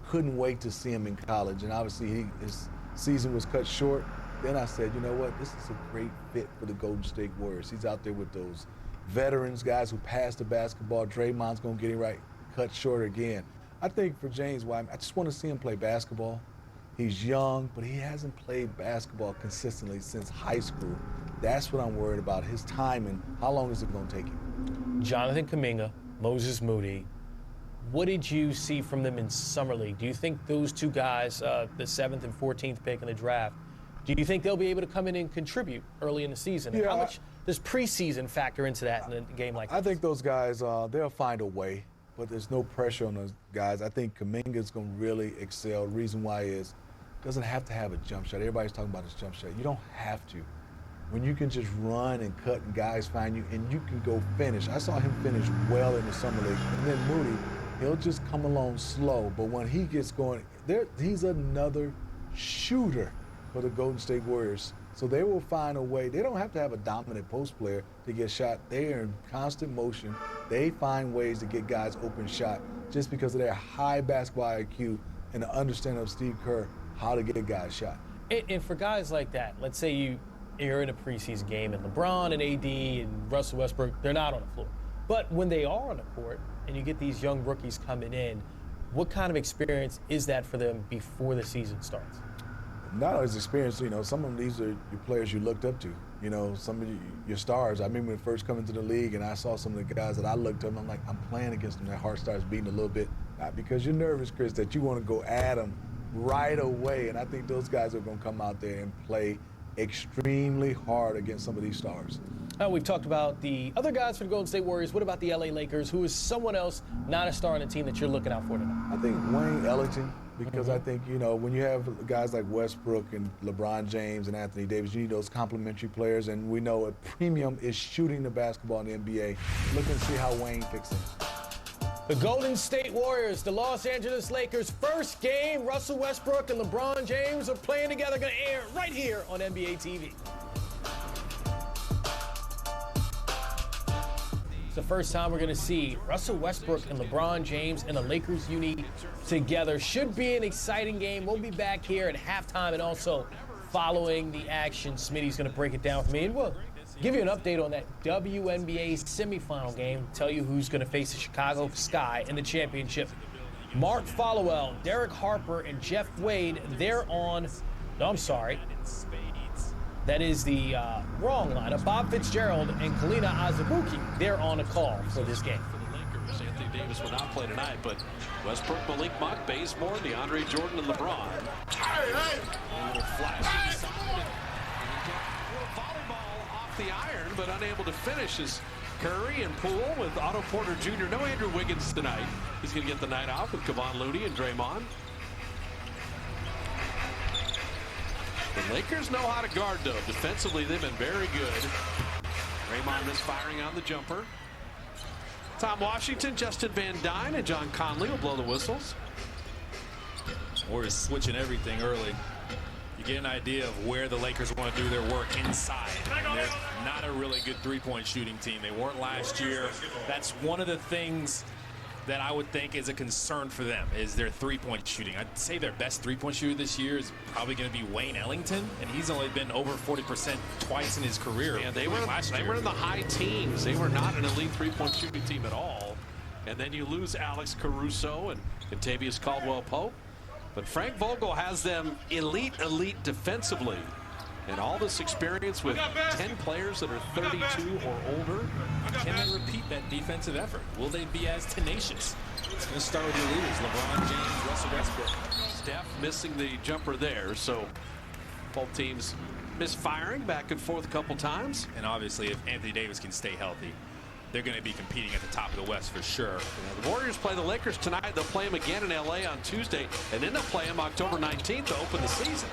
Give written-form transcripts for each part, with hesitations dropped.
couldn't wait to see him in college. And obviously his season was cut short. Then I said, you know what, this is a great fit for the Golden State Warriors. He's out there with those veterans, guys who pass the basketball. Draymond's going to get him right, cut short again. I think for James Wiseman, I just want to see him play basketball. He's young, but he hasn't played basketball consistently since high school. That's what I'm worried about, his timing. How long is it going to take him? Jonathan Kuminga, Moses Moody. What did you see from them in Summer League? Do you think those two guys, the 7th and 14th pick in the draft, do you think they'll be able to come in and contribute early in the season? And how much does preseason factor into that in a game like this? I think those guys, they'll find a way, but there's no pressure on those guys. I think Kuminga's going to really excel. The reason why is doesn't have to have a jump shot. Everybody's talking about his jump shot. You don't have to. When you can just run and cut and guys find you and you can go finish. I saw him finish well in the Summer League. And then Moody, he'll just come along slow. But when he gets going, he's another shooter for the Golden State Warriors. So they will find a way. They don't have to have a dominant post player to get shot. They are in constant motion. They find ways to get guys open shot just because of their high basketball IQ and the understanding of Steve Kerr how to get a guy shot. And for guys like that, let's say you're in a preseason game and LeBron and AD and Russell Westbrook, they're not on the floor. But when they are on the court and you get these young rookies coming in, what kind of experience is that for them before the season starts? Not always experience, some of these are your players you looked up to, some of your stars. I remember when first coming to the league and I saw some of the guys that I looked up, I'm like, I'm playing against them. Their heart starts beating a little bit. Not because you're nervous, Chris, that you want to go at them right away. And I think those guys are going to come out there and play extremely hard against some of these stars. We've talked about the other guys for the Golden State Warriors. What about the LA Lakers? Who is someone else, not a star on the team that you're looking out for tonight? I think Wayne Ellington, because I think, when you have guys like Westbrook and LeBron James and Anthony Davis, you need those complementary players. And we know a premium is shooting the basketball in the NBA. Look and see how Wayne fixes it. The Golden State Warriors, the Los Angeles Lakers, first game. Russell Westbrook and LeBron James are playing together. Going to air right here on NBA TV. It's the first time we're going to see Russell Westbrook and LeBron James in a Lakers uni together. Should be an exciting game. We'll be back here at halftime and also following the action. Smitty's going to break it down for me, and we'll give you an update on that WNBA semifinal game, tell you who's going to face the Chicago Sky in the championship. Mark Followell, Derek Harper, and Jeff Wade, they're on, no, I'm sorry. That is the wrong lineup. Bob Fitzgerald and Kalina Azubuike, they're on a call for this game. For the Lakers, Anthony Davis will not play tonight, but Westbrook, Malik Monk, Bazemore, DeAndre Jordan, and LeBron. A little flash inside. The iron, but unable to finish is Curry and Poole with Otto Porter Jr. No Andrew Wiggins tonight. He's going to get the night off with Kevon Looney and Draymond. The Lakers know how to guard, though. Defensively, they've been very good. Draymond misfiring on the jumper. Tom Washington, Justin Van Dyne, and John Conley will blow the whistles. Warriors switching everything early. You get an idea of where the Lakers want to do their work inside. They're not a really good three-point shooting team. They weren't last year. That's one of the things that I would think is a concern for them, is their three-point shooting. I'd say their best three-point shooter this year is probably going to be Wayne Ellington, and he's only been over 40% twice in his career. Yeah, they were in the high teens. They were not an elite three-point shooting team at all. And then you lose Alex Caruso and Contavious Caldwell-Pope. But Frank Vogel has them elite defensively. And all this experience with 10 players that are 32 or older. Can they repeat that defensive effort? Will they be as tenacious? It's going to start with your leaders, LeBron James, Russell Westbrook. Steph missing the jumper there, so both teams misfiring back and forth a couple times. And obviously, if Anthony Davis can stay healthy, they're going to be competing at the top of the West for sure. Yeah, the Warriors play the Lakers tonight. They'll play them again in LA on Tuesday, and then they'll play them October 19th to open the season.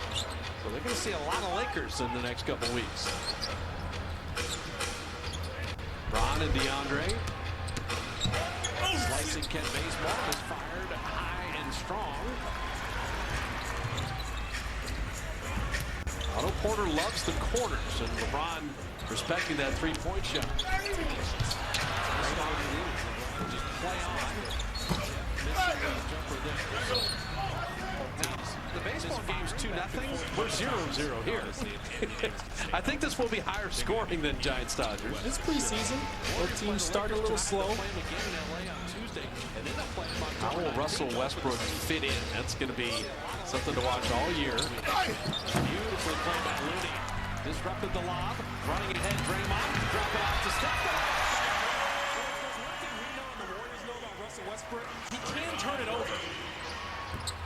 So they're going to see a lot of Lakers in the next couple weeks. Ron and DeAndre. Slicing Kent Bazemore is fired high and strong. Otto Porter loves the corners, and LeBron respecting that three-point shot. Just play on. Missing the jumper there. So 2-0. We're 0-0 here. I think this will be higher scoring than Giants Dodgers. It's preseason. Both teams start a little slow. How will Russell Westbrook fit in? That's going to be something to watch all year. Beautifully played by Looney. Disrupted the lob. Running ahead, Draymond. Drop it off to Steph. Westbrook, he can turn it over.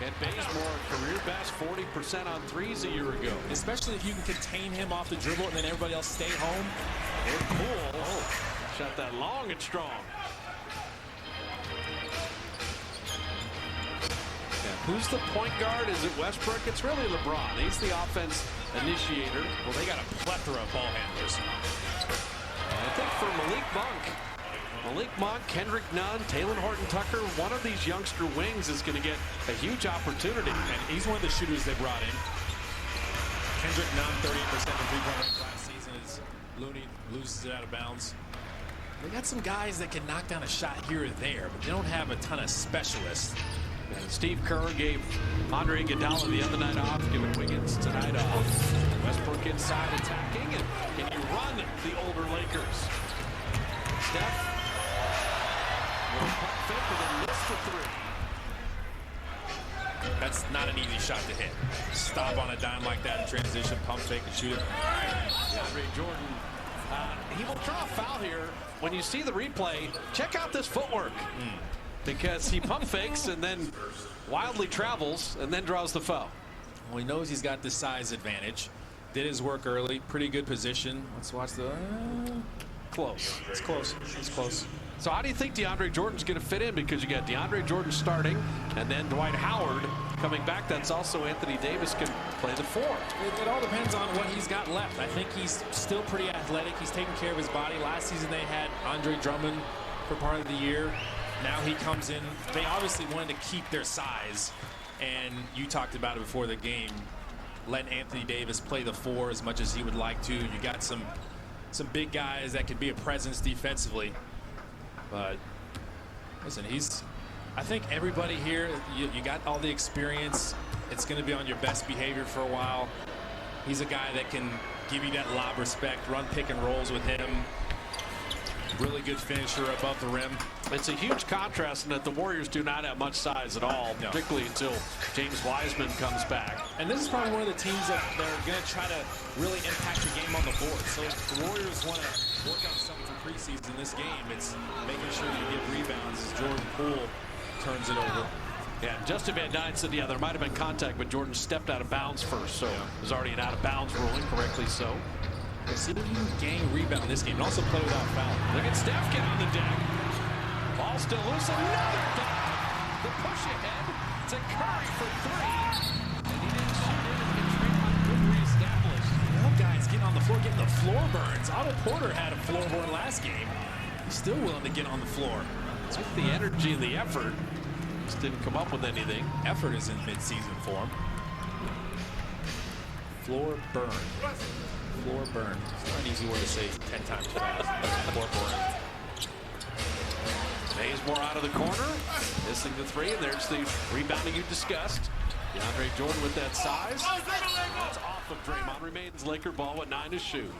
And Bazemore, career best 40% on threes a year ago. Especially if you can contain him off the dribble and then everybody else stay home. They're cool. Oh, shot that long and strong. Yeah, who's the point guard? Is it Westbrook? It's really LeBron. He's the offense initiator. Well, they got a plethora of ball handlers. I think for Malik Monk, Kendrick Nunn, Talen Horton-Tucker, one of these youngster wings is going to get a huge opportunity. And he's one of the shooters they brought in. Kendrick Nunn, 38% from three-point range last season, as Looney loses it out of bounds. They got some guys that can knock down a shot here or there, but they don't have a ton of specialists. And Steve Kerr gave Andre Iguodala the other night off, giving Wiggins tonight off. Westbrook inside attacking, and can you run the older Lakers? Steph. Pump fake and then missed the three. That's not an easy shot to hit. Stop on a dime like that in transition, pump fake and shoot it. DeAndre Jordan, he will draw a foul here. When you see the replay, check out this footwork. Because he pump fakes and then wildly travels and then draws the foul. Well, he knows he's got the size advantage. Did his work early. Pretty good position. Let's watch the... Close. It's close. It's close. So how do you think DeAndre Jordan's going to fit in? Because you got DeAndre Jordan starting, and then Dwight Howard coming back. That's also Anthony Davis can play the four. It all depends on what he's got left. I think he's still pretty athletic. He's taking care of his body. Last season they had Andre Drummond for part of the year. Now he comes in. They obviously wanted to keep their size, and you talked about it before the game, letting Anthony Davis play the four as much as he would like to. You got some big guys that could be a presence defensively. But listen, I think everybody here, you got all the experience. It's going to be on your best behavior for a while. He's a guy that can give you that lob respect, run pick and rolls with him. Really good finisher above the rim. It's a huge contrast in that the Warriors do not have much size at all, particularly until James Wiseman comes back. And this is probably one of the teams that they're going to try to really impact the game on the board. So if the Warriors want to work on something for preseason in this game, it's making sure you get rebounds as Jordan Poole turns it over. Yeah, Justin Van Dyne said, yeah, there might have been contact, but Jordan stepped out of bounds first, so there's already an out-of-bounds ruling, correctly so. See if you can gain rebound in this game and also play without foul. Look at Steph get on the deck. Ball still loose. Another dunk. The push ahead to Curry for three. And he didn't shoot it. And Draymond good reestablished. Well, guys getting on the floor, getting the floor burns. Otto Porter had a floor burn last game. He's still willing to get on the floor. With the energy and the effort, just didn't come up with anything. Effort is in mid-season form. Floor burn. Floor burn. It's not an easy word to say 10 times fast. Floor burn. Bazemore out of the corner, missing the three, and there's the rebounding you discussed. DeAndre Jordan with that size. That's off of Draymond. Remains Laker ball with 9 to shoot.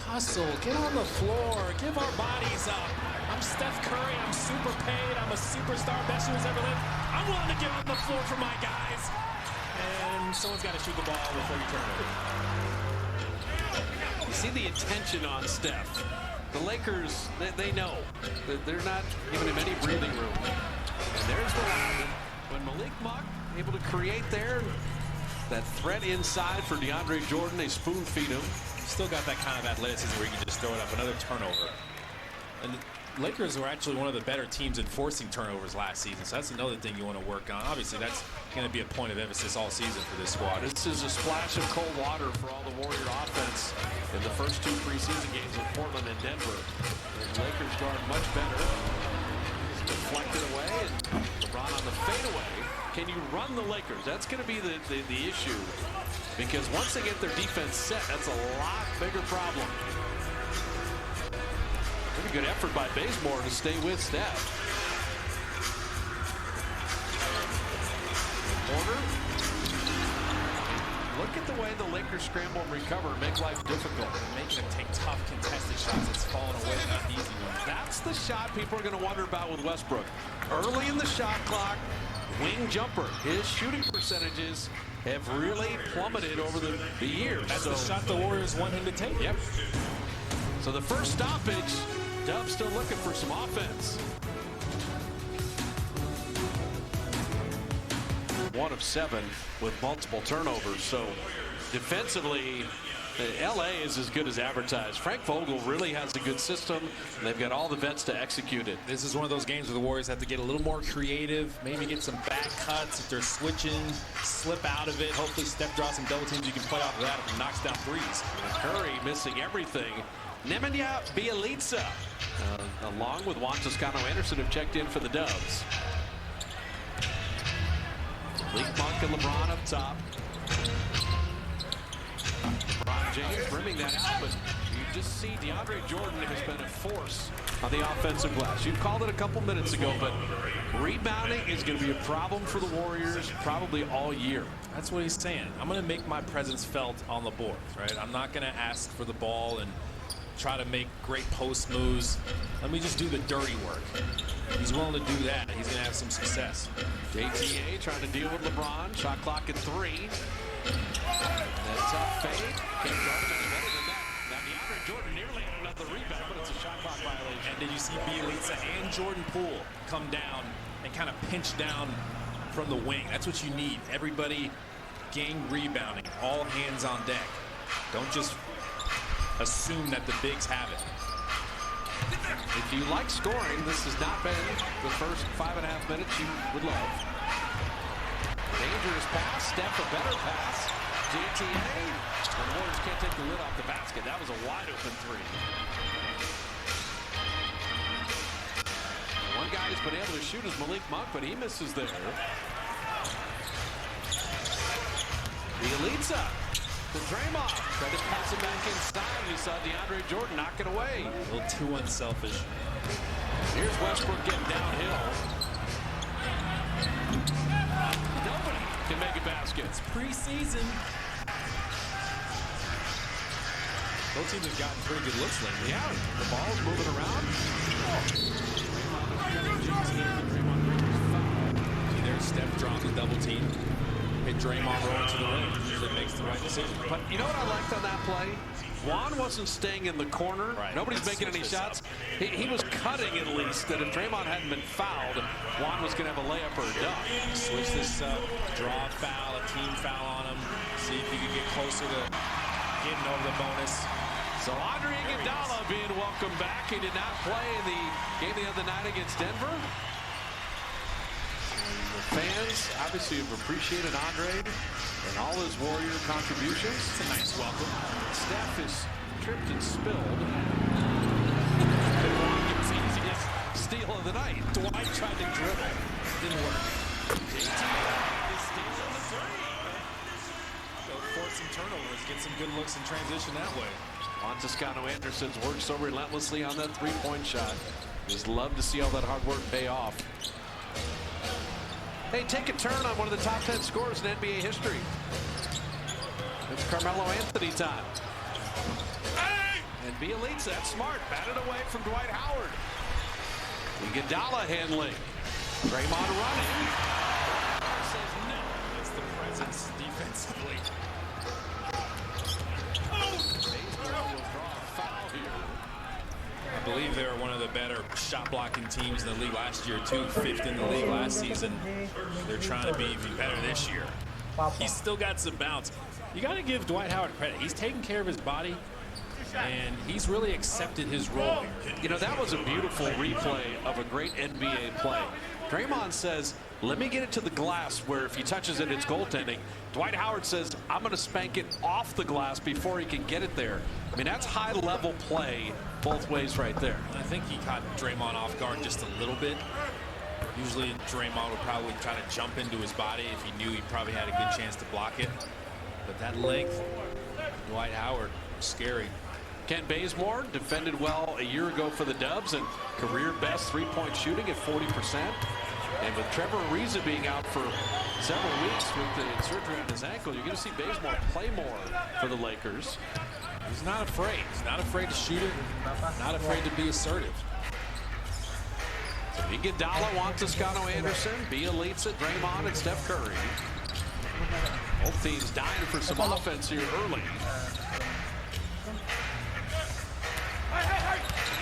Hustle, get on the floor, give our bodies up. I'm Steph Curry, I'm super paid, I'm a superstar, best who's ever lived. I'm willing to get on the floor for my guys. And someone's got to shoot the ball before you turn it over. You see the attention on Steph. The Lakers, they know that they're not giving him any breathing room. And there's the line. When Malik Monk able to create there, that threat inside for DeAndre Jordan, they spoon feed him. Still got that kind of athleticism where you can just throw it up. Another turnover. And the Lakers were actually one of the better teams in forcing turnovers last season, so that's another thing you want to work on. Obviously, that's going to be a point of emphasis all season for this squad. This is a splash of cold water for all the Warrior offense in the first 2 preseason games with Portland and Denver. The Lakers guard much better. It's deflected away, and LeBron on the fadeaway. Can you run the Lakers? That's going to be the issue, because once they get their defense set, that's a lot bigger problem. Pretty good effort by Bazemore to stay with Steph. Porter. look at the way the Lakers scramble and recover, make life difficult. Making them take tough contested shots. It's falling away, not easy ones. That's the shot people are going to wonder about with Westbrook. Early in the shot clock, wing jumper. His shooting percentages have really plummeted over the years. That's the shot the Warriors want him to take. Yep. So the first stoppage, Dubs still looking for some offense. 1 of 7 with multiple turnovers. So defensively, LA is as good as advertised. Frank Vogel really has a good system, and they've got all the vets to execute it. This is one of those games where the Warriors have to get a little more creative, maybe get some back cuts if they're switching, slip out of it. Hopefully Steph draws some double teams. You can play off of that if he knocks down threes. Curry missing everything. Nemanja Bjelica, along with Juan Toscano-Anderson, have checked in for the Dubs. Malik Monk and LeBron up top. LeBron James brimming that out, but you just see DeAndre Jordan has been a force on the offensive glass. You called it a couple minutes ago, but rebounding is going to be a problem for the Warriors probably all year. That's what he's saying. I'm going to make my presence felt on the board, right? I'm not going to ask for the ball and try to make great post moves. Let me just do the dirty work. He's willing to do that. He's going to have some success. JTA trying to deal with LeBron. Shot clock at 3. That tough fade. Can't go any better than that. Now DeAndre Jordan nearly had another rebound, but it's a shot clock violation. And did you see Bjelica and Jordan Poole come down and kind of pinch down from the wing? That's what you need. Everybody gang rebounding. All hands on deck. Don't just assume that the bigs have it. If you like scoring, this has not been the first 5.5 minutes you would love. Dangerous pass. Steph a better pass. JTA. And the Warriors can't take the lid off the basket. That was a wide open 3. One guy who's been able to shoot is Malik Monk, but he misses there. Bjelica to Draymond. Tried to pass it back inside. You saw DeAndre Jordan knock it away. A little too unselfish. Here's Westbrook getting downhill. Nobody can make a basket. It's preseason. Both teams have gotten pretty good looks lately. Yeah, the ball's moving around. See there, Steph drops a double team. Hit Draymond rolling to the rim. Usually makes the right decision. But you know what I liked on that play? Juan wasn't staying in the corner. Right. Nobody's making any shots. He was cutting at least, that if Draymond hadn't been fouled, Juan was going to have a layup or a dunk. Switch this up, draw a foul, a team foul on him. See if he can get closer to getting over the bonus. So Andre Iguodala being welcomed back. He did not play in the game the other night against Denver. The fans obviously have appreciated Andre and all his Warrior contributions. It's a nice welcome. Steph is tripped and spilled. It's the easiest Steal of the night. Dwight tried to dribble. Didn't work. Go force some turnovers, get some good looks in transition that way. Juan Toscano-Anderson's worked so relentlessly on that three-point shot. Just love to see all that hard work pay off. Hey, take a turn on one of the top 10 scorers in NBA history. It's Carmelo Anthony time. And Bjelica, that's smart, batted away from Dwight Howard. Iguodala handling. Draymond running. Says no. It's the presence defensively. Baseball will draw a foul here. I believe they were one of the better shot blocking teams in the league last year too. 5th in the league last season. They're trying to be even better this year. He's still got some bounce. You got to give Dwight Howard credit. He's taking care of his body, and he's really accepted his role. You know, that was a beautiful replay of a great NBA play. Draymond says, let me get it to the glass where if he touches it, it's goaltending. Dwight Howard says, I'm going to spank it off the glass before he can get it there. I mean, that's high-level play both ways right there. I think he caught Draymond off guard just a little bit. Usually Draymond would probably try to jump into his body if he knew he probably had a good chance to block it. But that length, Dwight Howard, scary. Kent Bazemore defended well a year ago for the Dubs and career best three-point shooting at 40%. And with Trevor Ariza being out for several weeks with the surgery on his ankle, you're going to see Bazemore play more for the Lakers. He's not afraid. He's not afraid to shoot it. Not afraid to be assertive. So Iguodala wants Toscano Anderson, Bielitsa, Draymond, and Steph Curry. Both teams dying for some offense here early.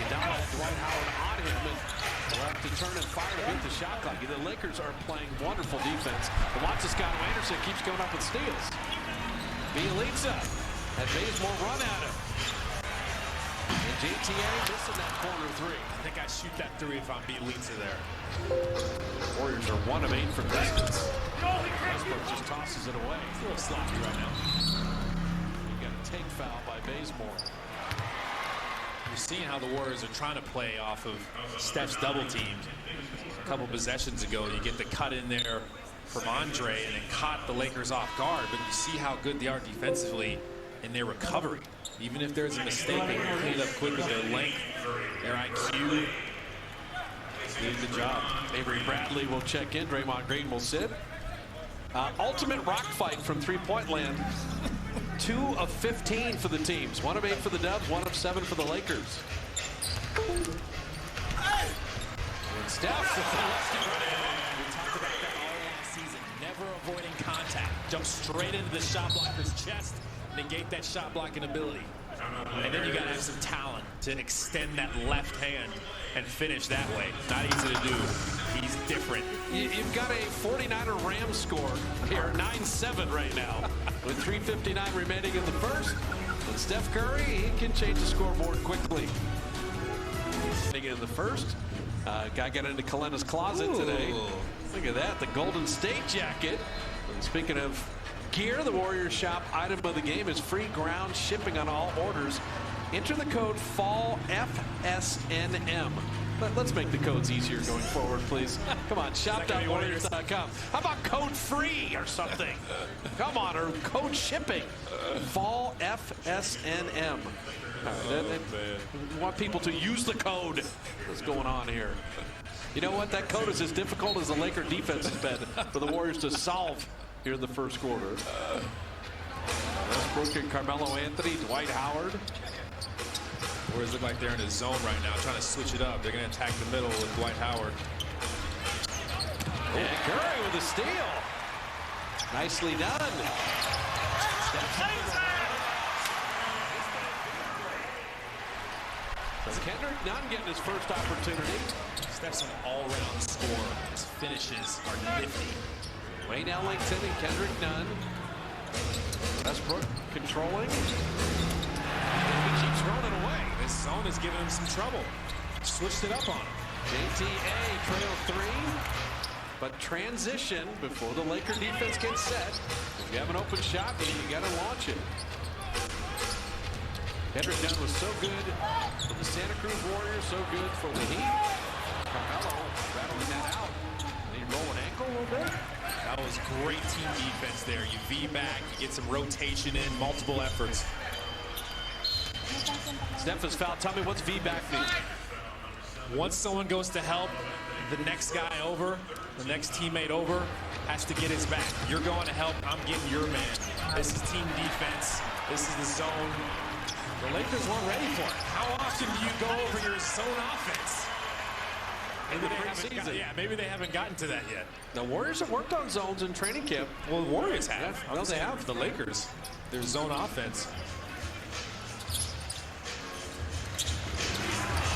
Iguodala, Dwight Howard on him, and will have to turn and fire to beat the shot clock. The Lakers are playing wonderful defense. But watch Toscano Anderson keeps going up with steals. Bielitsa had Bazemore run at him. And JTA missing that corner three. I think I shoot that three if I'm Bielitsa there. Warriors are 1 of 8 from distance. Westbrook just tosses it away. It's a little sloppy right now. You got a take foul by Bazemore. You're seeing how the Warriors are trying to play off of Steph's double team. A couple possessions ago, you get the cut in there from Andre and then caught the Lakers off guard. But you see how good they are defensively in their recovery. Even if there's a mistake, they can clean it up quick with their length, their IQ. Did the job. Avery Bradley will check in. Draymond Green will sit. Ultimate rock fight from three-point land. 2 of 15 for the teams. 1 of 8 for the Dubs, 1 of 7 for the Lakers. And Steph. We talked about that all last season. Never avoiding contact. Jump straight into the shot blocker's chest. Negate that shot blocking ability. And then you got to have some talent to extend that left hand and finish that way. Not easy to do. He's different. You've got a 49er Rams score here, 9-7 right now, with 3:59 remaining in the first. And Steph Curry, he can change the scoreboard quickly. In the first, guy got into Kalena's closet today. Look at that, the Golden State jacket. And speaking of gear, the Warriors shop item of the game is free ground shipping on all orders. Enter the code FALLFSNM. Let's make the codes easier going forward, please. Come on, shop.warriors.com. How about code free or something? Come on, or code shipping. FALLFSNM. We want people to use the code. What's going on here? You know what? That code is as difficult as the Laker defense has been for the Warriors to solve here in the first quarter. Westbrook and Carmelo Anthony, Dwight Howard. Warriors look like they're in a zone right now, trying to switch it up. They're going to attack the middle with Dwight Howard. And Curry with a steal. Nicely done. Kendrick Nunn getting his first opportunity. Steph's an all-round scorer. His finishes are nifty. Wayne Ellington and Kendrick Nunn. Westbrook controlling. He keeps rolling away. This zone is giving him some trouble. Switched it up on him. JTA trail 3. But transition before the Laker defense gets set. If you have an open shot, you got to launch it. Kendrick Nunn was so good for the Santa Cruz Warriors, so good for the Heat. Carmelo battling that out. Did he roll an ankle a little bit? That was great team defense there. You V back, you get some rotation in, multiple efforts. Steph is fouled. Tell me, what's V back mean? Once someone goes to help, the next guy over, the next teammate over, has to get his back. You're going to help, I'm getting your man. This is team defense. This is the zone. The Lakers weren't ready for it. How often do you go over your zone offense? Maybe they haven't gotten to that yet. The Warriors have worked on zones in training camp. Well, the Warriors have. Yeah, they have. The Lakers, their zone offense.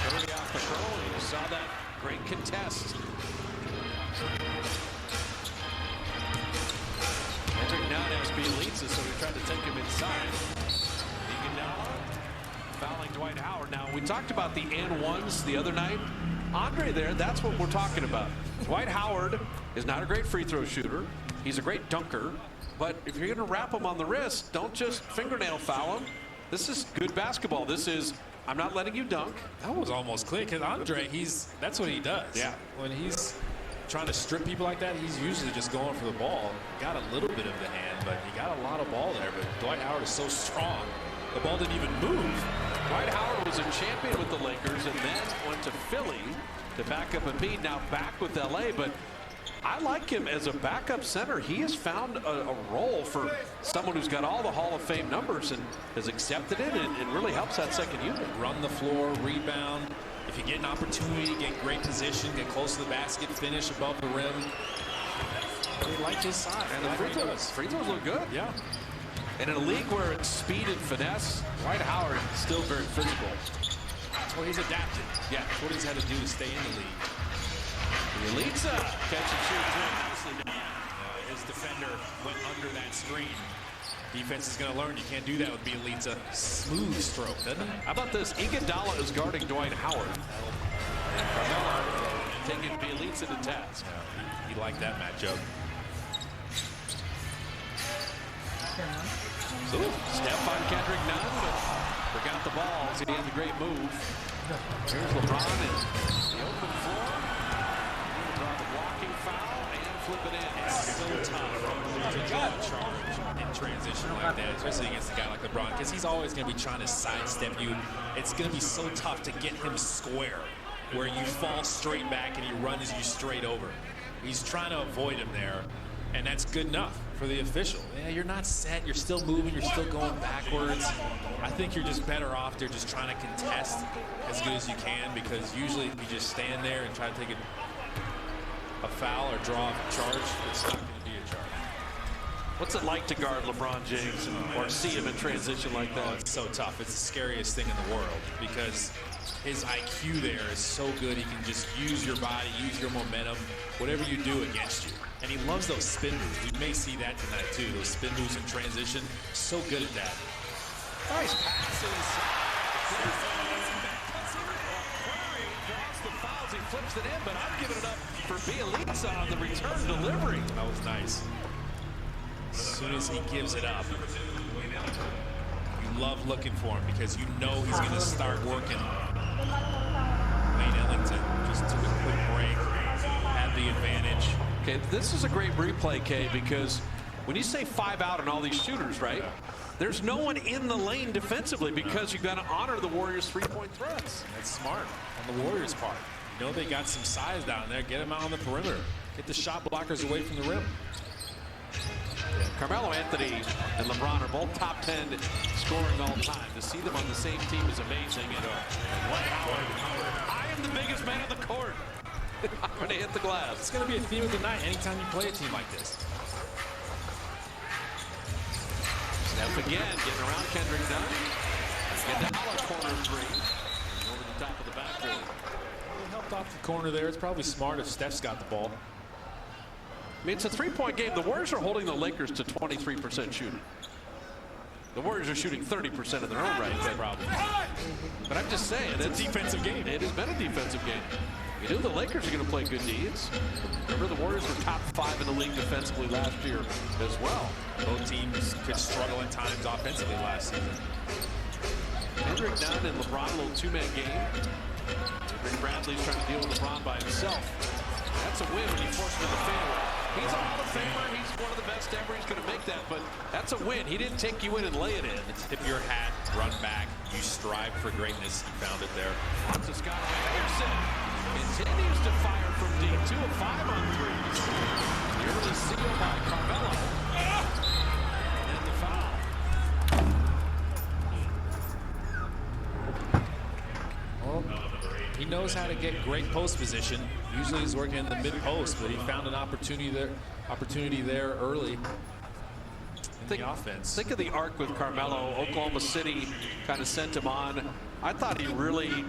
Curry off the curl, and you saw that great contest. Kendrick Nunn has Bielitsa, so he tried to take him inside. Iguodala fouling Dwight Howard. Now, we talked about the and ones the other night. Andre there, that's what we're talking about. Dwight Howard is not a great free throw shooter. He's a great dunker. But if you're going to wrap him on the wrist, don't just fingernail foul him. This is good basketball. This is, I'm not letting you dunk. That was almost clear because Andre, that's what he does. Yeah. When he's trying to strip people like that, he's usually just going for the ball. Got a little bit of the hand, but he got a lot of ball there. But Dwight Howard is so strong. The ball didn't even move. Dwight Howard was a champion with the Lakers and then went to Philly to back up Embiid. Now back with LA, but I like him as a backup center. He has found a role for someone who's got all the Hall of Fame numbers and has accepted it and really helps that second unit. Run the floor, rebound. If you get an opportunity, get great position, get close to the basket, finish above the rim. They like his side. And the free throws look good. Yeah. And in a league where it's speed and finesse, Dwight Howard is still very physical. Well, he's adapted. Yeah. That's what he's had to do to stay in the league. Elitza catch and shoot nicely down. His defender went under that screen. Defense is going to learn you can't do that with Bielitsa. Smooth stroke, doesn't he? How about this? Iguodala is guarding Dwight Howard. And Carmelo taking Bielitsa to task. Yeah, he liked that matchup. So, step on Kendrick Nunn, but forgot the balls. He had the great move. Here's LeBron in the open floor. Draw the blocking foul and flip it in. It's so tough to draw a charge in transition like that, especially against a guy like LeBron, because he's always going to be trying to sidestep you. It's going to be so tough to get him square, where you fall straight back and he runs you straight over. He's trying to avoid him there, and that's good enough for the official. Yeah, you're not set. You're still moving. You're still going backwards. I think you're just better off there just trying to contest as good as you can, because usually if you just stand there and try to take a foul or draw a charge, it's not going to be a charge. What's it like to guard LeBron James or see him in transition like that? Oh, it's so tough. It's the scariest thing in the world, because his IQ there is so good. He can just use your body, use your momentum, whatever you do against you. And he loves those spin moves. You may see that tonight too. Those spin moves in transition. So good at that. Nice passes. Draws the fouls. He flips it in, but I'm giving it up for Bielitsa on the return delivery. That was nice. As soon as he gives it up, you love looking for him, because you know he's going to start working. Wayne Ellington just took a quick break, had the advantage. Okay, this is a great replay, Kay, because when you say 5 out on all these shooters, right? There's no one in the lane defensively, because you've got to honor the Warriors' three-point threats. That's smart on the Warriors' part. You know they got some size down there. Get them out on the perimeter. Get the shot blockers away from the rim. Carmelo Anthony and LeBron are both top 10 scoring all time. To see them on the same team is amazing. And Dwight Howard, I am the biggest man on the court. I'm going to hit the glass. It's going to be a theme of the night anytime you play a team like this. Steph again, getting around Kendrick Nunn. Iguodala corner three. Over the top of the backboard. He helped off the corner there. It's probably smart if Steph's got the ball. I mean, it's a three-point game. The Warriors are holding the Lakers to 23% shooting. The Warriors are shooting 30% of their own right. But I'm just saying, it's a defensive game. It has been a defensive game. You know the Lakers are going to play good deeds. Remember, the Warriors were top 5 in the league defensively last year as well. Both teams could struggle at times offensively last season. Kendrick Nunn and LeBron, a little two-man game. Avery Bradley's trying to deal with LeBron by himself. That's a win when you force him to the fadeaway. He's a Hall of Famer. He's one of the best ever. He's going to make that, but that's a win. He didn't take you in and lay it in. Tip your hat, run back. You strive for greatness. He found it there. Francis Scott Anderson continues to fire from deep. 2 of 5 on threes. The early seal by Carmelo. And the foul. Well, he knows how to get great post position. Usually he's working in the mid post, but he found an opportunity there early in the offense. Think of the arc with Carmelo. Oklahoma City kind of sent him on. I thought he really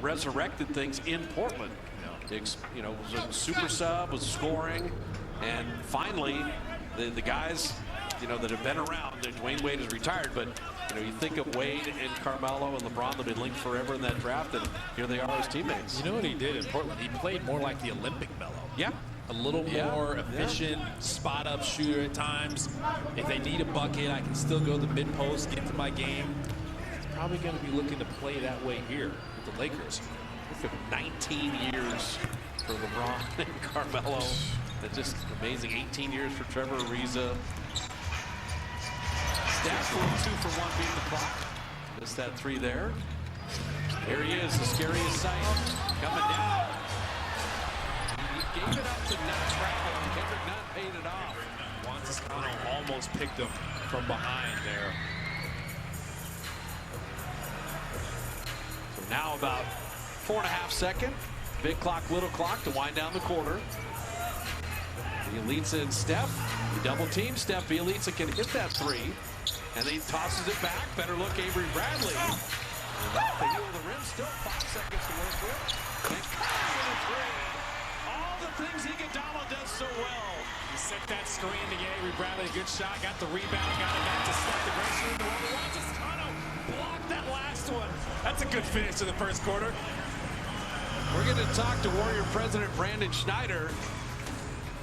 resurrected things in Portland. You know, was a super sub, was scoring, and finally the guys, you know, that have been around. Dwayne Wade is retired, but you know, you think of Wade and Carmelo and LeBron, they've been linked forever in that draft, and here they are as teammates. You know what he did in Portland? He played more like the Olympic Melo. Yeah. A little more efficient, spot-up shooter at times. If they need a bucket, I can still go to the mid-post, get to my game. He's probably going to be looking to play that way here with the Lakers. Look at 19 years for LeBron and Carmelo. That's just amazing. 18 years for Trevor Ariza. Steph 2 for 1 beating the clock. Missed that 3 there. There he is, the scariest sight. Coming down. He gave it up to not travel, and Kendrick Nunn paid it off. Juan Toscano almost picked him from behind there. So now about 4.5 seconds. Big clock, little clock to wind down the quarter. Bielitsa and Steph. You double team Steph. Bielitsa can hit that three. And then he tosses it back. Better look, Avery Bradley. The heel of the rim. Still 5 seconds to work with. And Curry with a three. All the things Iguodala does so well. He set that screen to Avery Bradley. Good shot. Got the rebound. Got it back to Steph. The great shooter. Juan Toscano blocked that last one. That's a good finish to the first quarter. We're going to talk to Warrior President Brandon Schneider.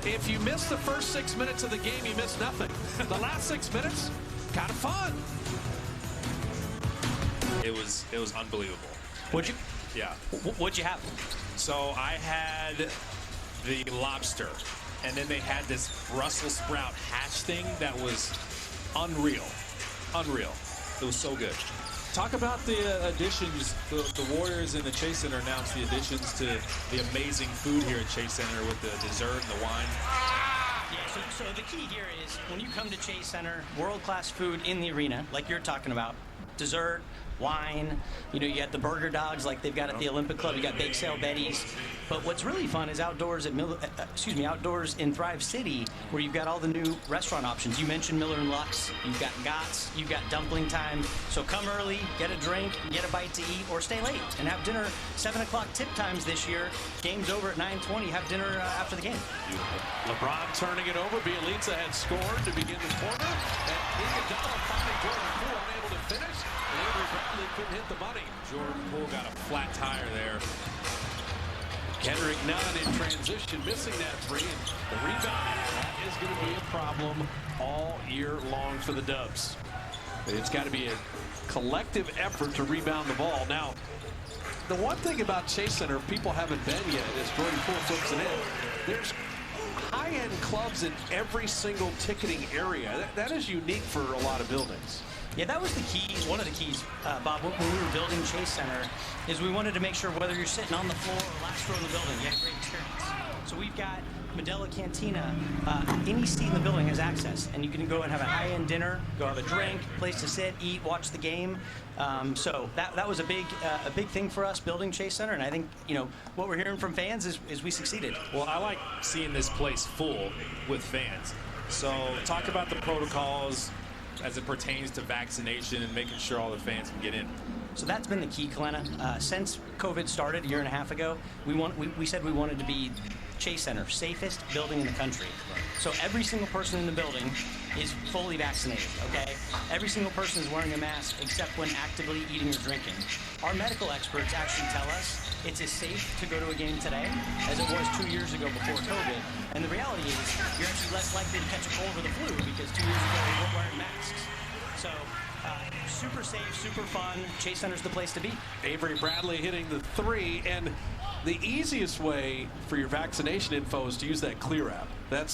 If you miss the first 6 minutes of the game, you miss nothing. The last 6 minutes, kind of fun. It was unbelievable. What'd you? Yeah. What'd you have? So I had the lobster, and then they had this Brussels sprout hash thing that was unreal. Unreal. It was so good. Talk about the additions. The Warriors in the Chase Center announced the additions to the amazing food here at Chase Center with the dessert and the wine. Yeah, so the key here is when you come to Chase Center, world-class food in the arena, like you're talking about, dessert, wine, you know, you got the burger dogs like they've got at the Olympic Club, you got bake sale Betty's. But what's really fun is outdoors at outdoors in Thrive City, where you've got all the new restaurant options. You mentioned Miller and Lux, you've got Gott's, you've got dumpling time. So come early, get a drink, get a bite to eat, or stay late and have dinner. 7 o'clock tip times this year. Game's over at 9:20. Have dinner after the game. Beautiful. LeBron turning it over. Bielitsa had scored to begin the quarter. And Iguodala finding Jordan Poole unable to finish. And Avery Bradley couldn't hit the money. Jordan Poole got a flat tire there. Kendrick Nunn in transition, missing that three. And the rebound, that is going to be a problem all year long for the Dubs. It's got to be a collective effort to rebound the ball. Now, the one thing about Chase Center people haven't been yet is Jordan Poole flips it in. There's high-end clubs in every single ticketing area. That is unique for a lot of buildings. Yeah, that was the key. One of the keys, Bob, when we were building Chase Center, is we wanted to make sure whether you're sitting on the floor or last row of the building, you had a great experience. So we've got Medela Cantina. Any seat in the building has access, and you can go and have a high-end dinner, go have a drink, place to sit, eat, watch the game. So that was a big thing for us building Chase Center, and I think what we're hearing from fans is we succeeded. Well, I like seeing this place full with fans. So talk about the protocols as it pertains to vaccination and making sure all the fans can get in. So that's been the key, Kalena. Since COVID started a year and a half ago, we said we wanted to be Chase Center, safest building in the country. So every single person in the building is fully vaccinated, okay? Every single person is wearing a mask except when actively eating or drinking. Our medical experts actually tell us it's as safe to go to a game today as it was 2 years ago before COVID. And the reality is you're actually less likely to catch a cold or the flu because 2 years ago we weren't wearing masks. So super safe, super fun. Chase Center's the place to be. Avery Bradley hitting the three, and the easiest way for your vaccination info is to use that Clear app.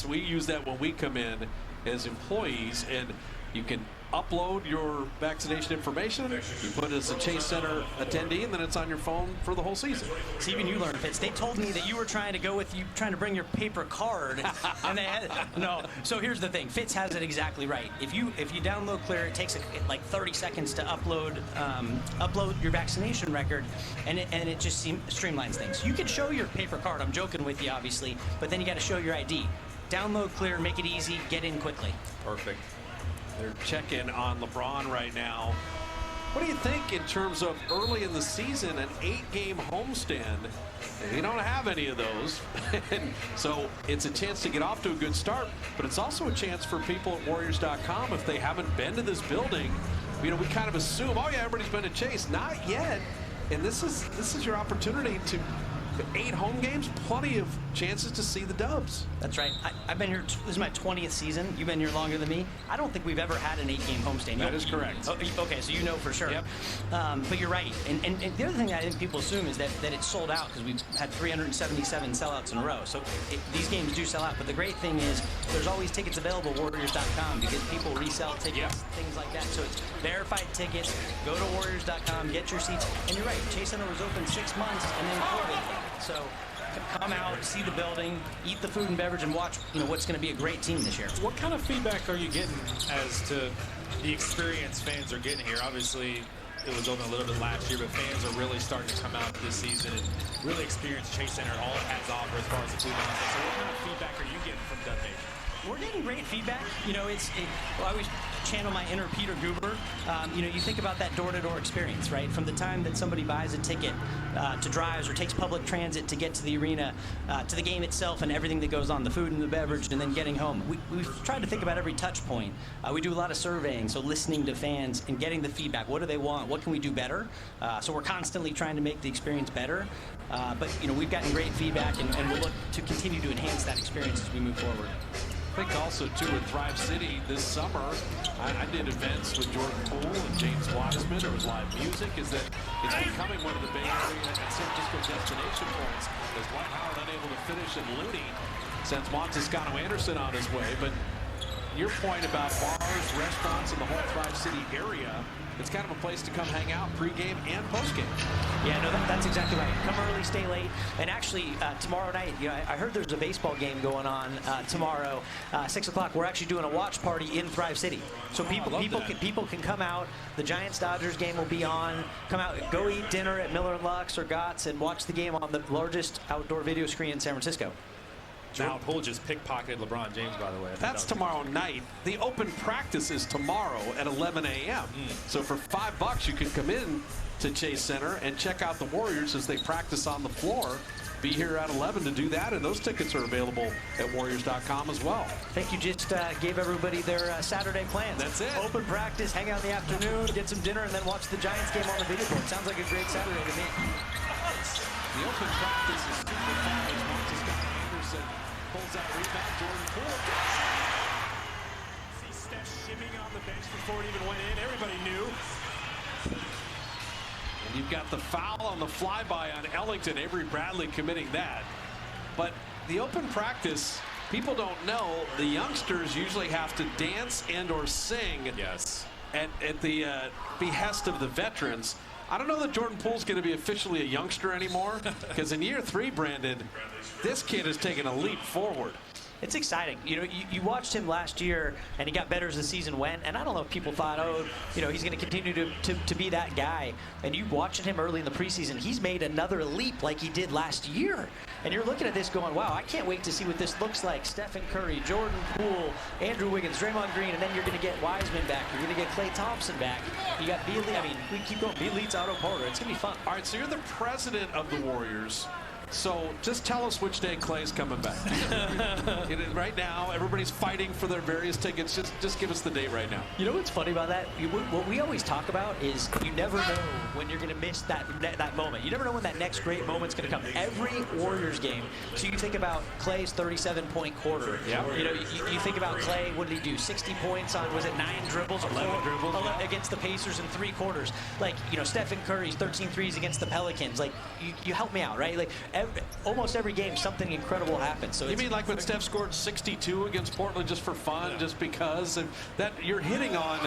We use that when we come in as employees, and you can upload your vaccination information. You put it as a Chase Center attendee, and then it's on your phone for the whole season. See, even you learned, Fitz. They told me that you were trying to bring your paper card, and they had no. So here's the thing, Fitz has it exactly right. If you download Clear, it takes like 30 seconds to upload your vaccination record, and it just streamlines things. You can show your paper card. I'm joking with you, obviously, but then you got to show your ID. Download Clear, make it easy, get in quickly. Perfect. They're checking on LeBron right now. What do you think in terms of early in the season, an 8-game homestand? You don't have any of those. And so it's a chance to get off to a good start, but it's also a chance for people at Warriors.com, if they haven't been to this building, we kind of assume, oh yeah, everybody's been to Chase. Not yet. And this is your opportunity to 8 home games, plenty of chances to see the Dubs. That's right. I've been here, this is my 20th season. You've been here longer than me. I don't think we've ever had an 8-game homestand. That is correct. Okay, so you know for sure. Yep. But you're right. And the other thing that I think people assume is that it's sold out because we've had 377 sellouts in a row. So these games do sell out. But the great thing is there's always tickets available at Warriors.com because people resell tickets, things like that. So it's verified tickets. Go to Warriors.com, get your seats. And you're right, Chase Center was open 6 months and then COVID. So come out, see the building, eat the food and beverage, and watch what's going to be a great team this year. What kind of feedback are you getting as to the experience fans are getting here? Obviously, it was open a little bit last year, but fans are really starting to come out this season and really experience Chase Center, all it has to offer as far as the food and stuff. So what kind of feedback are you getting from Dub Nation? We're getting great feedback. I always channel my inner Peter Goober. You think about that door-to-door experience, right? From the time that somebody buys a ticket to drives or takes public transit to get to the arena, to the game itself and everything that goes on, the food and the beverage, and then getting home. We've tried to think about every touch point. We do a lot of surveying, so listening to fans and getting the feedback. What do they want? What can we do better? So we're constantly trying to make the experience better. But we've gotten great feedback, and we'll look to continue to enhance that experience as we move forward. I think also, too, in Thrive City this summer, I did events with Jordan Poole and James Wiseman. There was live music. Is that it's becoming one of the Bay Area and San Francisco destination points. As Dwight Howard unable to finish in Looney, sends Montescano Anderson on his way. But your point about bars, restaurants in the whole Thrive City area, it's kind of a place to come hang out pregame and postgame. Yeah, no, that's exactly right. Come early, stay late. And actually, tomorrow night, I heard there's a baseball game going on tomorrow, 6 o'clock. We're actually doing a watch party in Thrive City. So people can come out. The Giants-Dodgers game will be on. Come out, go eat dinner at Miller & Lux or Gott's and watch the game on the largest outdoor video screen in San Francisco. Jordan Poole just pickpocketed LeBron James, by the way. That's tomorrow night. The open practice is tomorrow at 11 a.m. So for $5, you can come in to Chase Center and check out the Warriors as they practice on the floor. Be here at 11 to do that, and those tickets are available at Warriors.com as well. I think you just gave everybody their Saturday plans. That's it. Open practice, hang out in the afternoon, get some dinner, and then watch the Giants game on the video board. Sounds like a great Saturday to me. The open practice is 2 for 5 as Montescano Anderson pulls out rebound. Jordan Poole. See Steph shimming on the bench before it even went in. Everybody knew. And you've got the foul on the flyby on Ellington. Avery Bradley committing that. But the open practice, people don't know, the youngsters usually have to dance and or sing at the behest of the veterans. I don't know that Jordan Poole's going to be officially a youngster anymore, because in year 3, Brandon, this kid has taken a leap forward. It's exciting. You watched him last year, and he got better as the season went. And I don't know if people thought, he's going to continue to be that guy. And you watching him early in the preseason, he's made another leap like he did last year. And you're looking at this going, wow, I can't wait to see what this looks like. Stephen Curry, Jordan Poole, Andrew Wiggins, Draymond Green, and then you're going to get Wiseman back. You're going to get Klay Thompson back. You got Beal. I mean, we keep going. Beal leads Otto Porter. It's going to be fun. All right, so you're the president of the Warriors. So just tell us which day Klay's coming back. Right now, everybody's fighting for their various tickets. Just give us the date right now. You know what's funny about that? What we always talk about is you never know when you're going to miss that moment. You never know when that next great moment's going to come. Every Warriors game. So you think about Klay's 37-point quarter. Yeah. You think about Klay. What did he do? 60 points on, was it 9 dribbles? 11 dribbles. Against the Pacers in 3 quarters. Like, Stephen Curry's 13 threes against the Pelicans. Like, you help me out, right? Like, almost every game, something incredible happens. So you mean like when Steph scored 62 against Portland just for fun, just because? And that you're hitting on,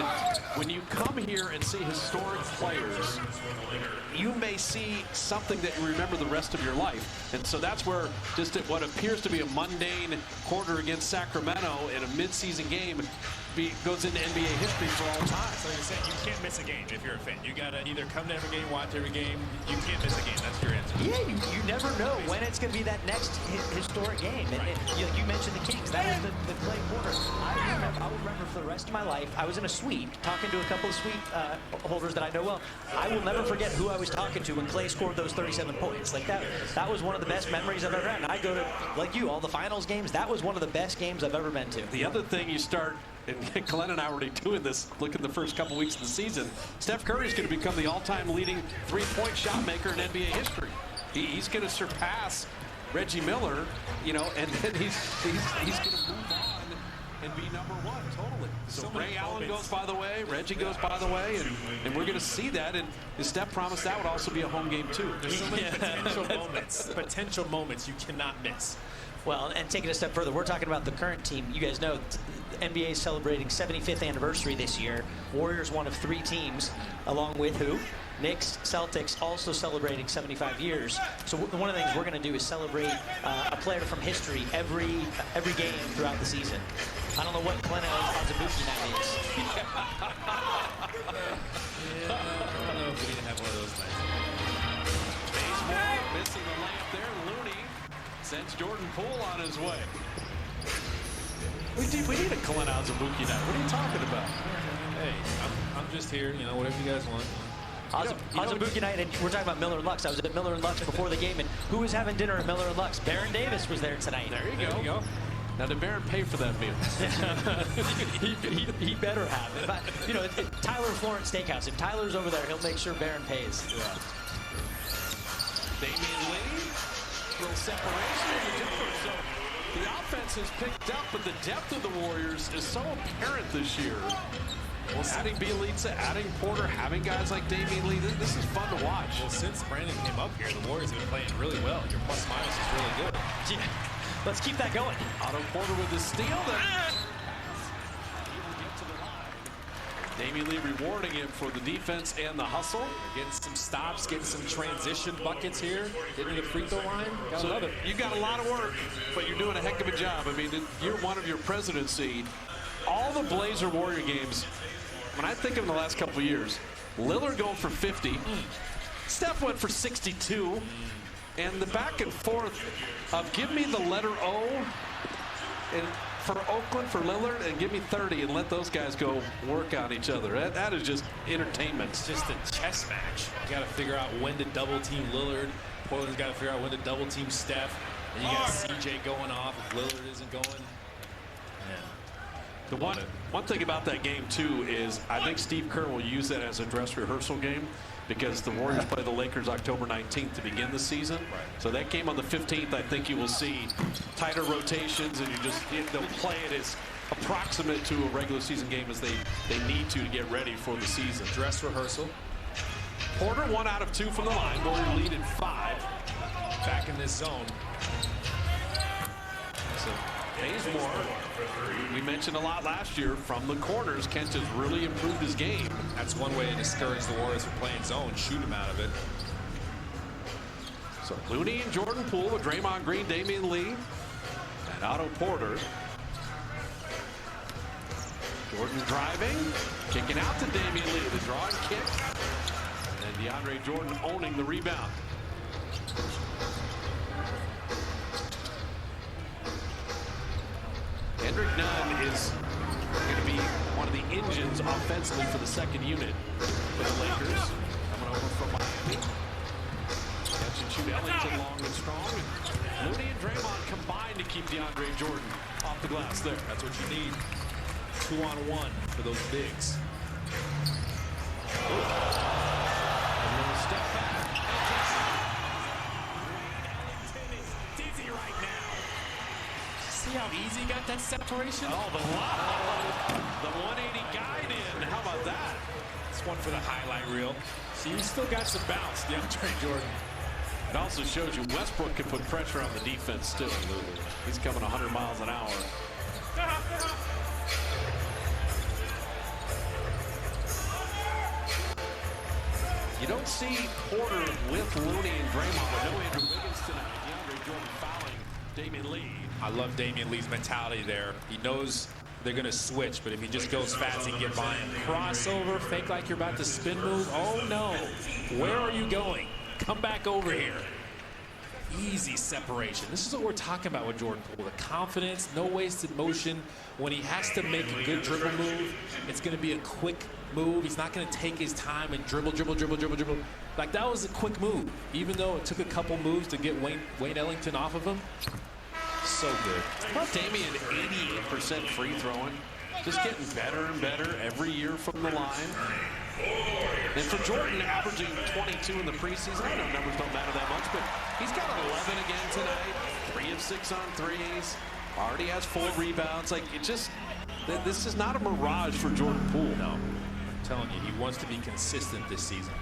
when you come here and see historic players, you may see something that you remember the rest of your life. And so that's where just at what appears to be a mundane quarter against Sacramento in a midseason game goes into NBA history for all time. So you're saying you can't miss a game if you're a fan. You got to either come to every game, watch every game. You can't miss a game. That's your answer. Yeah, you never know when it's going to be that next historic game. And you mentioned the Kings. That was the Klay quarter. I will remember for the rest of my life, I was in a suite talking to a couple of suite holders that I know well. I will never forget who I was talking to when Klay scored those 37 points. Like that was one of the best memories I've ever had. And I go to, like you, all the finals games. That was one of the best games I've ever been to. The other thing you start, and Glenn and I are already doing this, look at the first couple weeks of the season, Steph Curry is going to become the all-time leading three-point shot maker in NBA history. He's going to surpass Reggie Miller, and then he's going to move on and be number 1 totally. So Ray Allen goes by the way, Reggie goes by the way, and we're going to see that. And Steph promised that would also be a home game too. There's so many potential moments you cannot miss. Well, and taking it a step further, we're talking about the current team. You guys know the NBA is celebrating 75th anniversary this year. Warriors, one of 3 teams, along with who? Knicks, Celtics, also celebrating 75 years. So one of the things we're going to do is celebrate a player from history every game throughout the season. I don't know what Glenn Azabuki that is. I don't know if we didn't have one of those nights. Baseball missing the layup there. Looney sends Jordan Poole on his way. We need a Glenn Azabuki night. What are you talking about? Hey, I'm just here, you know, whatever you guys want. Azabuki night, and we're talking about Miller and Lux. I was at Miller and Lux before the game, and who was having dinner at Miller and Lux? Baron Davis was there tonight. There you go. Now, did Baron pay for that meal? he better have. You know, Tyler Florence Steakhouse. If Tyler's over there, he'll make sure Baron pays. Yeah. Damian Lee, little separation in the jumper. So the offense has picked up, but the depth of the Warriors is so apparent this year. Well, adding Bielitsa, adding Porter, having guys like Damian Lee, this is fun to watch. Well, since Brandon came up here, the Warriors have been playing really well. Your plus-minus is really good. Yeah. Let's keep that going. Otto Porter with the steal. Damian Lee rewarding him for the defense and the hustle. Getting some stops, getting some transition buckets here. Getting to the free throw line. So you got a lot of work, but you're doing a heck of a job. I mean, year 1 of your presidency, all the Blazer Warrior games, when I think of in the last couple of years, Lillard going for 50. Steph went for 62. And the back and forth of give me the letter O and for Oakland, for Lillard, and give me 30 and let those guys go work on each other. That is just entertainment. It's just a chess match. You got to figure out when to double team Lillard. Portland's got to figure out when to double team Steph. And you got CJ going off if Lillard isn't going. The one thing about that game, too, is I think Steve Kerr will use that as a dress rehearsal game because the Warriors play the Lakers October 19th to begin the season. Right. So that game on the 15th, I think you will see tighter rotations, and they'll play it as approximate to a regular season game as they need to get ready for the season. Dress rehearsal. Porter 1 out of 2 from the line. Warrior lead in 5. Back in this zone. So Bazemore, we mentioned a lot last year from the corners. Kent has really improved his game. That's one way to discourage the Warriors from playing zone. Shoot them out of it. So Looney and Jordan Poole with Draymond Green, Damian Lee, and Otto Porter. Jordan driving, kicking out to Damian Lee. The draw and kick. And then DeAndre Jordan owning the rebound. Kendrick Nunn is going to be one of the engines offensively for the second unit for the Lakers. Coming over from Miami. Catch and shoot Ellington long and strong. And Looney and Draymond combined to keep DeAndre Jordan off the glass there. That's what you need. 2-on-1 for those bigs. A little step back. Dizzy right now. See how easy he got that separation? Oh, the 180 guide in. How about that? It's one for the highlight reel. See, he's still got some bounce, DeAndre Jordan. It also shows you Westbrook can put pressure on the defense too. He's coming 100 miles an hour. You don't see Porter with Looney and Draymond, but no Andrew Wiggins tonight. DeAndre Jordan fouling Damian Lee. I love Damian Lee's mentality there. He knows they're going to switch, but if he just goes fast, he can get by him. Crossover, fake like you're about to spin move. Oh, no. Where are you going? Come back over here. Easy separation. This is what we're talking about with Jordan Poole. The confidence, no wasted motion. When he has to make a good dribble move, it's going to be a quick move. He's not going to take his time and dribble. Like, that was a quick move, even though it took a couple moves to get Wayne Ellington off of him. So good. Well, Damian 88% free throwing. Just getting better and better every year from the line. And for Jordan, averaging 22 in the preseason, I know numbers don't matter that much, but he's got 11 again tonight. 3 of 6 on threes. Already has 4 rebounds. Like, it just, this is not a mirage for Jordan Poole. No, I'm telling you, he wants to be consistent this season.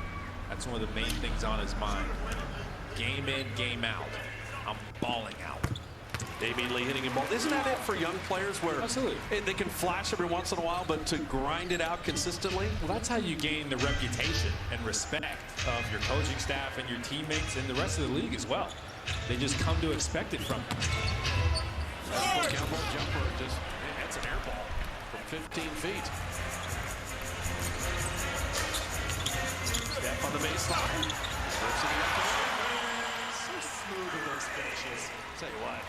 That's one of the main things on his mind. Game in, game out. I'm balling out. immediately hitting him ball. Isn't that it for young players where Absolutely. They can flash every once in a while, but to grind it out consistently? Well, that's how you gain the reputation and respect of your coaching staff and your teammates and the rest of the league as well. They just come to expect it from you. Cowboy jumper, just, that's an air ball from 15 feet. Step on the baseline. So smooth with those finishes. Tell you what,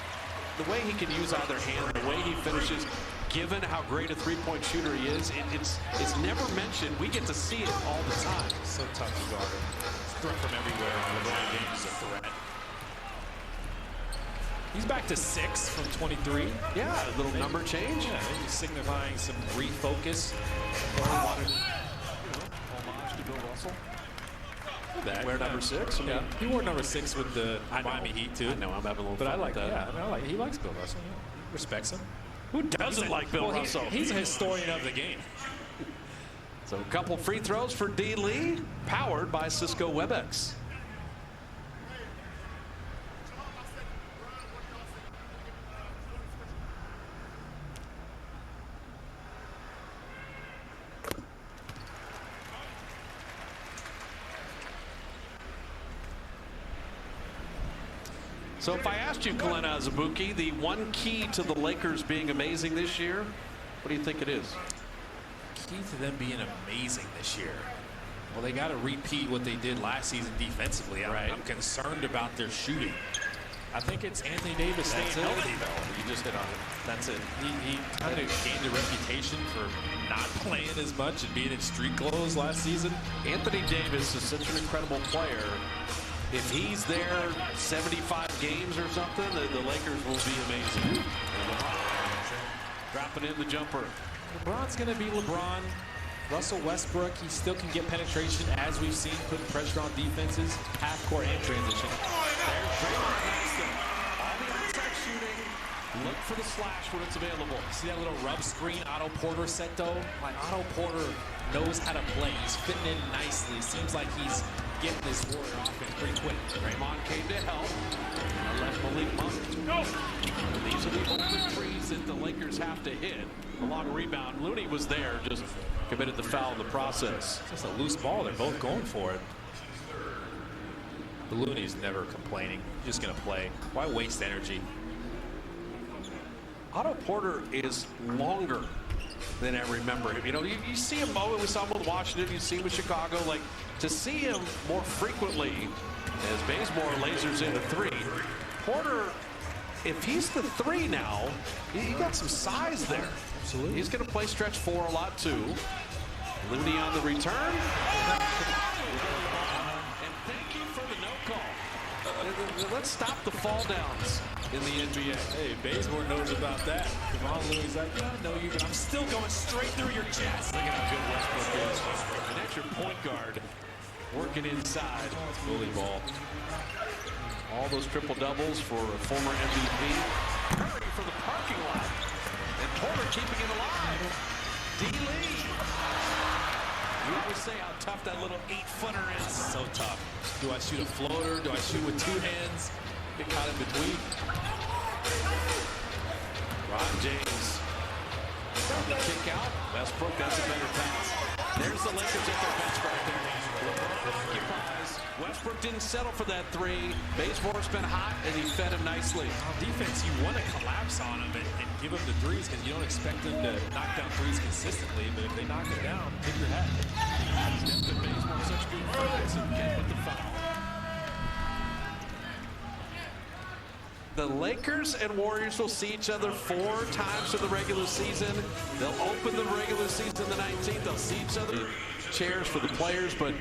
the way he can use either hand, the way he finishes, given how great a three-point shooter he is, it's never mentioned. We get to see it all the time. So tough to guard him. Threat from everywhere. LeBron James is a threat. He's back to 6 from 23. Yeah, a little number change. Yeah, maybe signifying some refocus. Homage to Bill Russell. Wear number 6. Yeah, he wore number 6 with the Miami Heat too. I know, I'm having a little but fun I like with that. Yeah, I mean, I like. He likes Bill Russell. Yeah. He respects him. Who doesn't like Bill Russell? He's a historian of the game. So a couple free throws for D. Lee, powered by Cisco WebEx. So if I asked you, Kalena Azubuike, the one key to the Lakers being amazing this year, what do you think it is? Key to them being amazing this year. Well, they got to repeat what they did last season defensively. I'm concerned about their shooting. I think it's Anthony Davis staying healthy, though. You just hit on it. That's it. He kind of gained a reputation for not playing as much and being in street clothes last season. Anthony Davis is such an incredible player. If he's there 75 games or something, the Lakers will be amazing. Dropping in the jumper. LeBron's going to be LeBron. Russell Westbrook, he still can get penetration, as we've seen, putting pressure on defenses, half-court and transition. There's Draymond Green. All the outside shooting. Look for the slash when it's available. See that little rub screen Otto Porter set, though? Like, Otto Porter knows how to play. He's fitting in nicely. Seems like he's getting this Warrior offense pretty quick. Draymond came to help. Left Malik Monk. These are the open threes that the Lakers have to hit. A long rebound. Looney was there, just committed the foul in the process. It's just a loose ball. They're both going for it. The Looney's never complaining. He's just going to play. Why waste energy? Otto Porter is longer than I remember him. You know, you see him moment. We saw him with Washington. You see him with Chicago. Like, to see him more frequently as Bazemore lasers into 3. Porter, if he's the 3 now, he got some size there. Absolutely. He's going to play stretch 4 a lot too. Looney on the return. And thank you for the no call. Let's stop the fall downs in the NBA. Hey, Bazemore knows about that. Kevon Looney's like, yeah, I know you, but I'm still going straight through your chest. Look at how good Westbrook is. And that's your point guard working inside. Bully ball. All those triple doubles for a former MVP. Curry for the parking lot. And Porter keeping it alive. D. Lee. You always say how tough that little 8-footer is. So tough. Do I shoot a floater? Do I shoot with 2 hands? Get caught in between. Ron James. On the kick out. Westbrook, that's a better pass. There's the Lakers at their bench right there. LeBron occupies. Westbrook didn't settle for that 3. Bazemore's been hot, and he fed him nicely. On defense, you want to collapse on him and give him the threes because you don't expect them to knock down threes consistently. But if they knock it down, tip your hat. Bazemore such good defense and get with the foul. The Lakers and Warriors will see each other 4 times in the regular season. They'll open the regular season the 19th. They'll see each other. Chairs for the players, but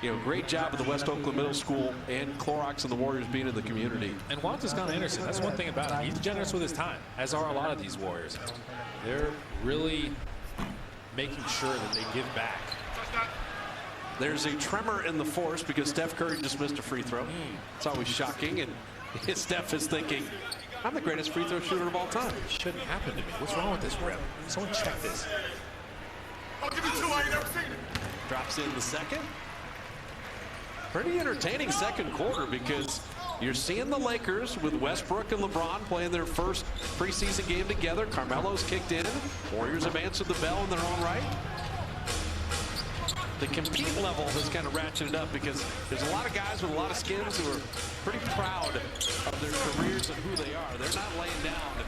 you know, great job of the West Oakland Middle School and Clorox and the Warriors being in the community. And Juan Anderson, that's one thing about him. He's generous with his time, as are a lot of these Warriors. They're really making sure that they give back. There's a tremor in the force because Steph Curry just missed a free throw. It's always shocking, and Steph is thinking, I'm the greatest free throw shooter of all time. It shouldn't happen to me. What's wrong with this rep? Someone check this. I'll give you 2. I ain't never seen it. Drops in the second. Pretty entertaining second quarter because You're seeing the Lakers with Westbrook and LeBron playing their first preseason game together. Carmelo's kicked in. Warriors have answered the bell in their own right. The compete level has kind of ratcheted up because there's a lot of guys with a lot of skins who are pretty proud of their careers and who they are. They're not laying down,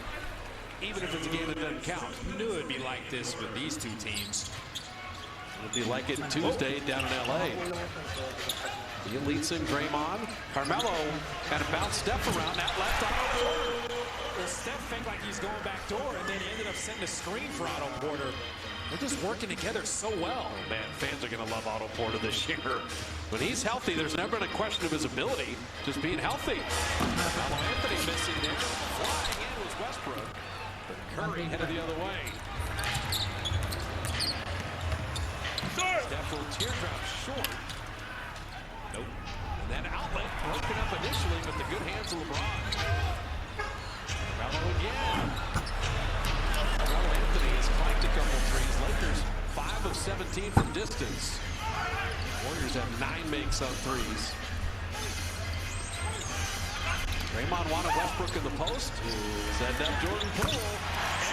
even if it's a game that doesn't count. You knew it would be like this with these two teams. It'll be like it Tuesday down in L.A. The elites in Draymond. Carmelo kind of bounced Steph around that left Otto. Well, Steph faked like he's going back door, and then he ended up setting a screen for Otto Porter. They're just working together so well. Oh, man, fans are going to love Otto Porter this year. When he's healthy, there's never been a question of his ability, just being healthy. Carmelo Anthony missing there. Flying in was Westbrook. But Curry headed the other way. Steph will teardrop short. Nope. And that outlet broken up initially, but the good hands of LeBron. Carmelo again. Carmelo Anthony has flanked a couple threes. Lakers 5 of 17 from distance. Warriors have 9 makes on threes. Draymond wanted Westbrook in the post. Set up Jordan Poole.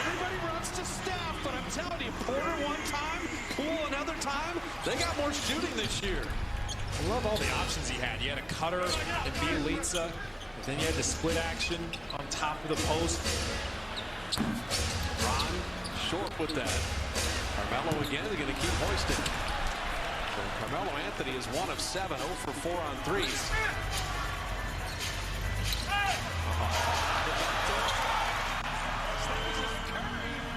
Everybody runs to Steph, but I'm telling you, Porter one time, Poole another time. They got more shooting this year. I love all the options he had. You had a cutter and Bielitsa, and then you had the split action on top of the post. Ron short with that. Carmelo again, they're going to keep hoisting. So Carmelo Anthony is 1 of 7, 0 for 4 on threes.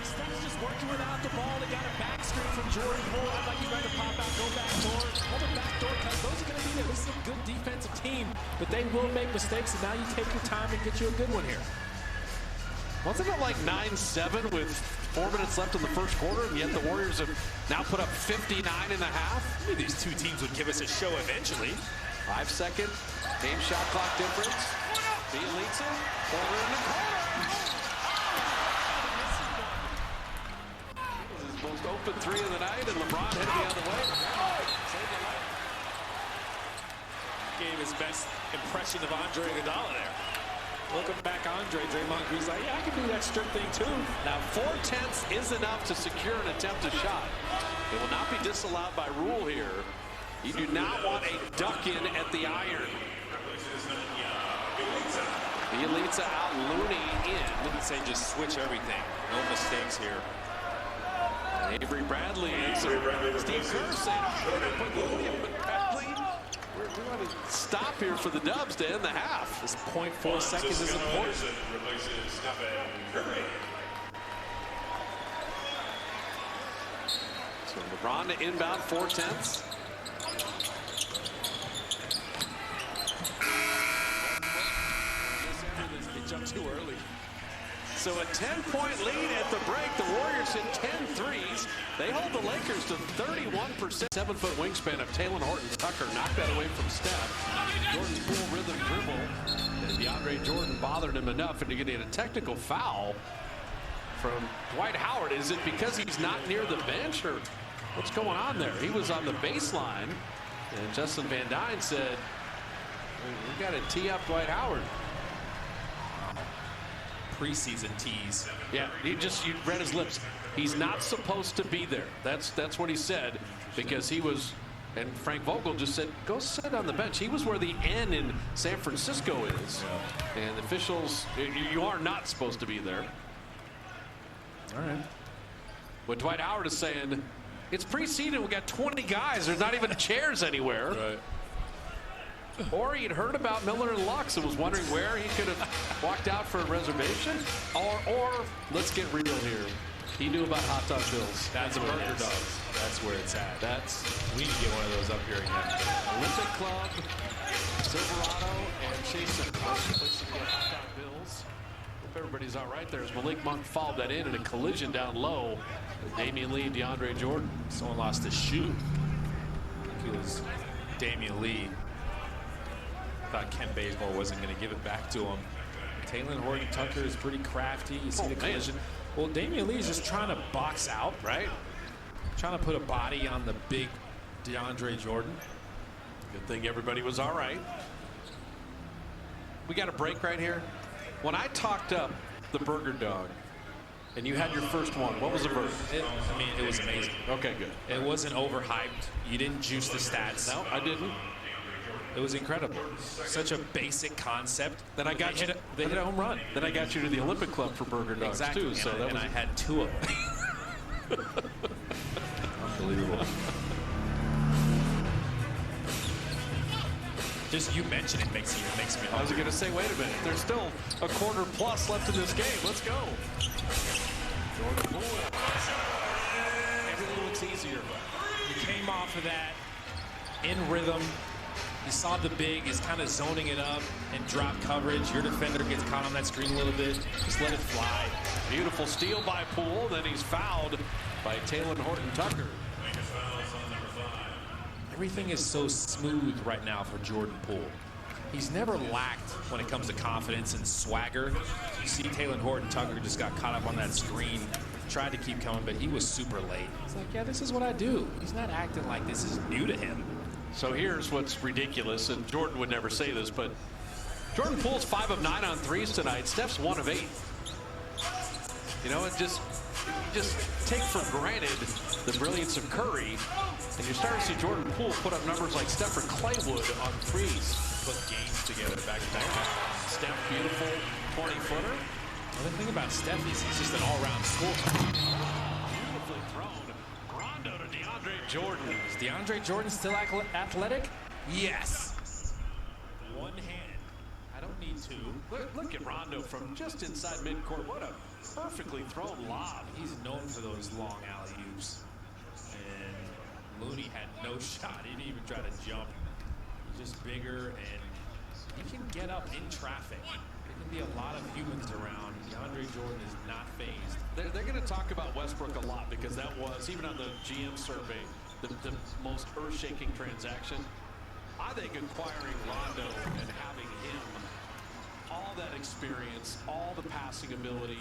Steph's just working without the ball. They got a back screen from Jordan Poole. I'd like you ready to pop out, go back door. All the back door cuts, those are going to be there. This is a good defensive team, but they will make mistakes, and now you take your time and get you a good one here. Wasn't it like 9-7 with 4 minutes left in the first quarter, and yet the Warriors have now put up 59 and a half? I knew these two teams would give us a show eventually. 5-second game shot clock difference. Bielitsa, Porter in the corner. This is his most open 3 of the night, and LeBron headed the other way. Gave his best impression of Andre Iguodala there. Looking back, Andre, Draymond Green's like, yeah, I can do that strip thing too. Now 4/10 is enough to secure an attempted shot. It will not be disallowed by rule here. You do not want a duck in at the iron. Bielitsa out, Looney in. Didn't say just switch everything. No mistakes here. And Avery Bradley and Steve Kerr saying, we're going to put Looney in, but Bradley, we want to stop here for the Dubs to end the half. This 0.4 seconds is important. So LeBron to inbound 4/10. They jumped too early. So a 10-point lead at the break. The Warriors hit 10 threes. They hold the Lakers to 31%. 7-foot wingspan of Talen Horton-Tucker knocked that away from Steph. Jordan Poole rhythm dribble. And DeAndre Jordan bothered him enough into getting a technical foul from Dwight Howard. Is it because he's not near the bench, or what's going on there? He was on the baseline, and Justin Van Dyne said, we got to tee up Dwight Howard. Preseason tease. Yeah, you read his lips. He's not supposed to be there. That's what he said, because he was, and Frank Vogel just said, go sit on the bench. He was where the N in San Francisco is. Yeah. And officials, you are not supposed to be there. All right. What Dwight Howard is saying, it's preseason. We got 20 guys. There's not even chairs anywhere. Right. Or he'd heard about Miller and Lux and was wondering where he could have walked out for a reservation. Or let's get real here. He knew about Hot Dog Bills. That's a burger dog. That's where it's at. We need to get one of those up here again. Olympic Club, Silverado, and Chase Center. Places to get Hot Dog Bills. Hope everybody's all right there as Malik Monk fouled that in a collision down low. Damian Lee and DeAndre Jordan. Someone lost his shoe. I think it was Damian Lee. Thought Ken Bazemore wasn't going to give it back to him. Talen Horton-Tucker is pretty crafty. You see the collision. Well, Damian Lee is just trying to box out, right? Trying to put a body on the big DeAndre Jordan. Good thing everybody was all right. we got a break right here. When I talked up the burger dog, and you had your first one, what was the burger? I mean, it was amazing. Okay, good. It wasn't overhyped. You didn't juice the stats. No, I didn't. It was incredible. Such a basic concept. Then I got They hit a home run. Then I got you to the Olympic Club for burger dogs Exactly. too. So And I had 2 of them. Unbelievable. Just you mentioning it makes me I was hungry. going to say, wait a minute. There's still a quarter plus left in this game. Let's go. Jordan Poole. Everything looks easier. You came off of that in rhythm. You saw the big is kind of zoning it up and drop coverage. Your defender gets caught on that screen a little bit. Just let it fly. Beautiful steal by Poole. Then he's fouled by Taylor Horton-Tucker. Everything is so smooth right now for Jordan Poole. He's never lacked when it comes to confidence and swagger. You see Taylor Horton-Tucker just got caught up on that screen, tried to keep coming, but he was super late. He's like, yeah, this is what I do. He's not acting like this is new to him. So here's what's ridiculous, and Jordan would never say this, but Jordan Poole's 5 of 9 on threes tonight. Steph's 1 of 8. You know, you just take for granted the brilliance of Curry, and you're starting to see Jordan Poole put up numbers like Steph or Clay would on threes. Put games together back to back. Steph, beautiful 20-footer. The thing about Steph is he's just an all-around scorer. Beautifully thrown. Rondo to DeAndre Jordan. Is DeAndre Jordan still athletic? Yes. One hand. I don't need 2. Look at Rondo from just inside midcourt. What a perfectly thrown lob. He's known for those long alley-oops. And Looney had no shot. He didn't even try to jump. He's just bigger, and he can get up in traffic. There can be a lot of humans around. DeAndre Jordan is not phased. They're going to talk about Westbrook a lot because that was, even on the GM survey, the most earth-shaking transaction. I think acquiring Rondo and having him, all that experience, all the passing ability,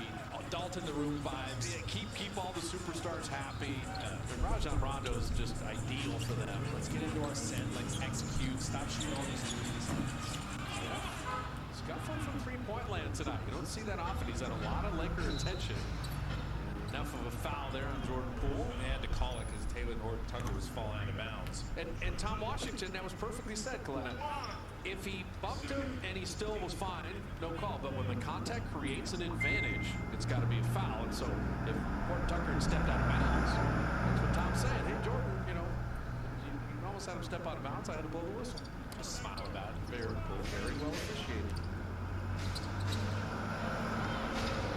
adult in the room vibes, keep all the superstars happy. And Rajon Rondo is just ideal for them. Let's get into our set. Let's execute. Stop shooting all these threes. Scuffling from three-point land tonight. You don't see that often. He's had a lot of Laker attention. Enough of a foul there on Jordan Poole. They had to call it because Taylor Horton-Tucker was falling out of bounds. And Tom Washington, that was perfectly said, Kalena. If he bumped him and he still was fine, no call. But when the contact creates an advantage, it's got to be a foul. And so if Horton-Tucker had stepped out of bounds, that's what Tom's saying. Hey, Jordan, you know, you almost had him step out of bounds. I had to blow the whistle. Just smile about it. Very well officiated.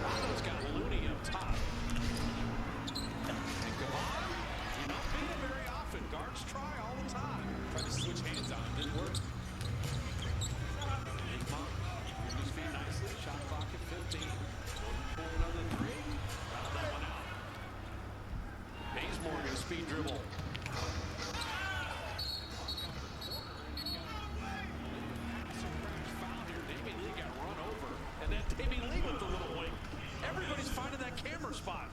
Rondo's got Looney up top. And Gavon, you don't beat him very often. Guards try all the time. Tried to switch hands on him. Didn't work. Big Monk, keeping his feet nicely. Shot clock at 15. Pull another 3. Foul that one out. Bazemore going to speed dribble. Foul here. Damian Lee got run over. And then Damian Lee with the little wing. Everybody's finding that camera spot.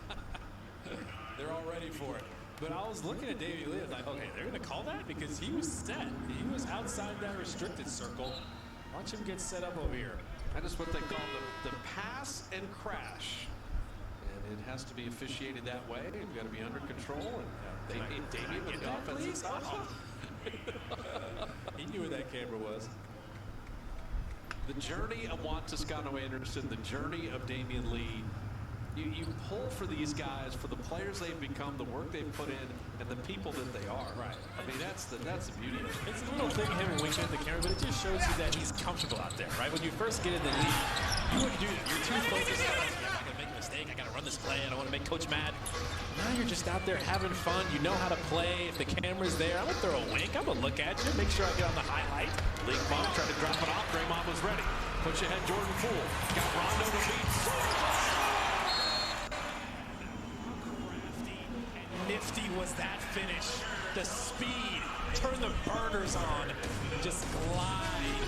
They're all ready for it. But I was looking at Damian Lee, like, okay, they're going to call that? Because he was set. He was outside that restricted circle. Watch him get set up over here. That is what they call the pass and crash. And it has to be officiated that way. You've got to be under control. And they hit Damian with the offensive side. He knew where that camera was. The journey of Juan Toscano Anderson, the journey of Damian Lee. You pull for these guys, for the players they've become, the work they've put in, and the people that they are. Right. I mean, that's the beauty of it. It's a little thing him winking at the camera, but it just shows you that he's comfortable out there, right? When you first get in the league, you wouldn't do that. You're too focused on, I'm not going to make a mistake. I got to run this play. I don't want to make Coach mad. Now you're just out there having fun. You know how to play. If the camera's there, I'm going to throw a wink. I'm going to look at you, make sure I get on the highlight. League Monk tried to drop it off. Draymond was ready. Push ahead Jordan Poole. Got Rondo to beat. Nifty was that finish. The speed, turn the burners on, and just glide.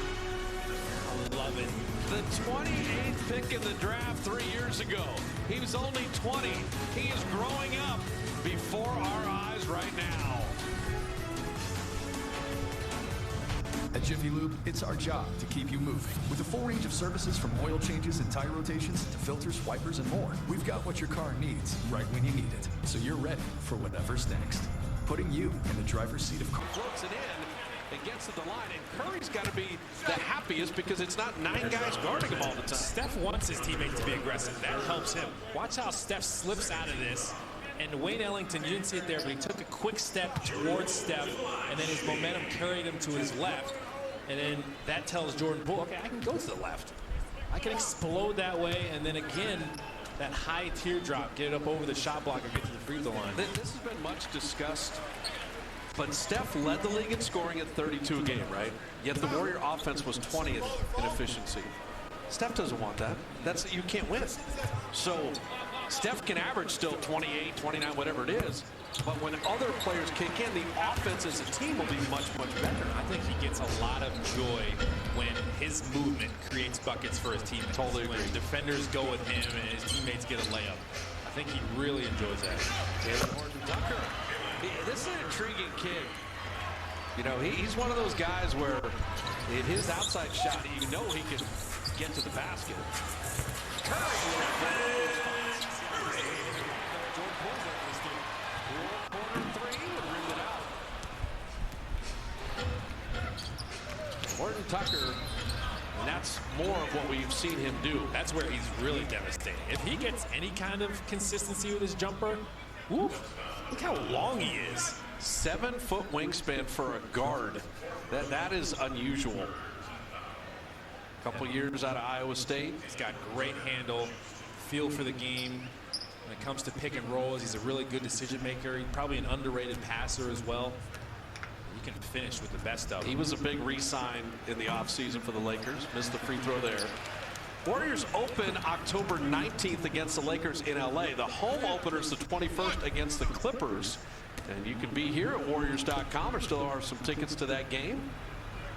I love it. The 28th pick in the draft 3 years ago. He was only 20. He is growing up before our eyes right now. At Jiffy Lube, it's our job to keep you moving. With a full range of services from oil changes and tire rotations to filters, wipers, and more, we've got what your car needs right when you need it, so you're ready for whatever's next. Putting you in the driver's seat of car. Floats it in and gets to the line, and Curry's got to be the happiest because it's not 9 guys guarding him all the time. Steph wants his teammate to be aggressive. That helps him. Watch how Steph slips out of this. And Wayne Ellington, you didn't see it there, but he took a quick step towards Steph, and then his momentum carried him to his left. And then that tells Jordan Poole, okay, I can go to the left. I can explode that way, and then again, that high teardrop, get it up over the shot block and get to the free throw line. This has been much discussed, but Steph led the league in scoring at 32 a game, right? Yet the Warrior offense was 20th in efficiency. Steph doesn't want that. You can't win. So Steph can average still 28, 29, whatever it is. But when other players kick in, the offense as a team will be much, much better. I think he gets a lot of joy when his movement creates buckets for his teammates. Totally agree. When defenders go with him and his teammates get a layup. I think he really enjoys that. Taylor Horton-Tucker. This is an intriguing kid. You know, he's one of those guys where in his outside shot, you know he can get to the basket. Horton-Tucker, and that's more of what we've seen him do. That's where he's really devastating. If he gets any kind of consistency with his jumper, whoop, look how long he is. 7-foot wingspan for a guard. That is unusual. Couple years out of Iowa State. He's got great handle, feel for the game. When it comes to pick and rolls, he's a really good decision maker. He's probably an underrated passer as well. He can finish with the best of them. He was a big re-sign in the offseason for the Lakers. Missed the free throw there. Warriors open October 19th against the Lakers in LA. The home opener is the 21st against the Clippers. And you can be here at Warriors.com. There still are some tickets to that game.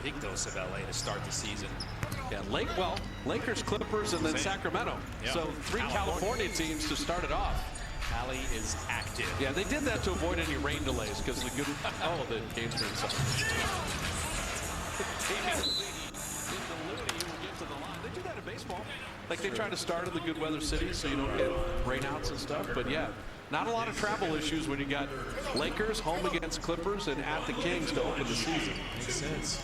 Big dose of LA to start the season. Yeah, Lakers, Clippers, and then Sacramento. Yeah. So 3 California teams to start it off. Cali is active. Yeah, they did that to avoid any rain delays because the game's been inside. They do that in baseball. Like they try to start in the good weather cities so you don't get rainouts and stuff. But yeah, not a lot of travel issues when you got Lakers home against Clippers and at the Kings to open the season. Makes sense.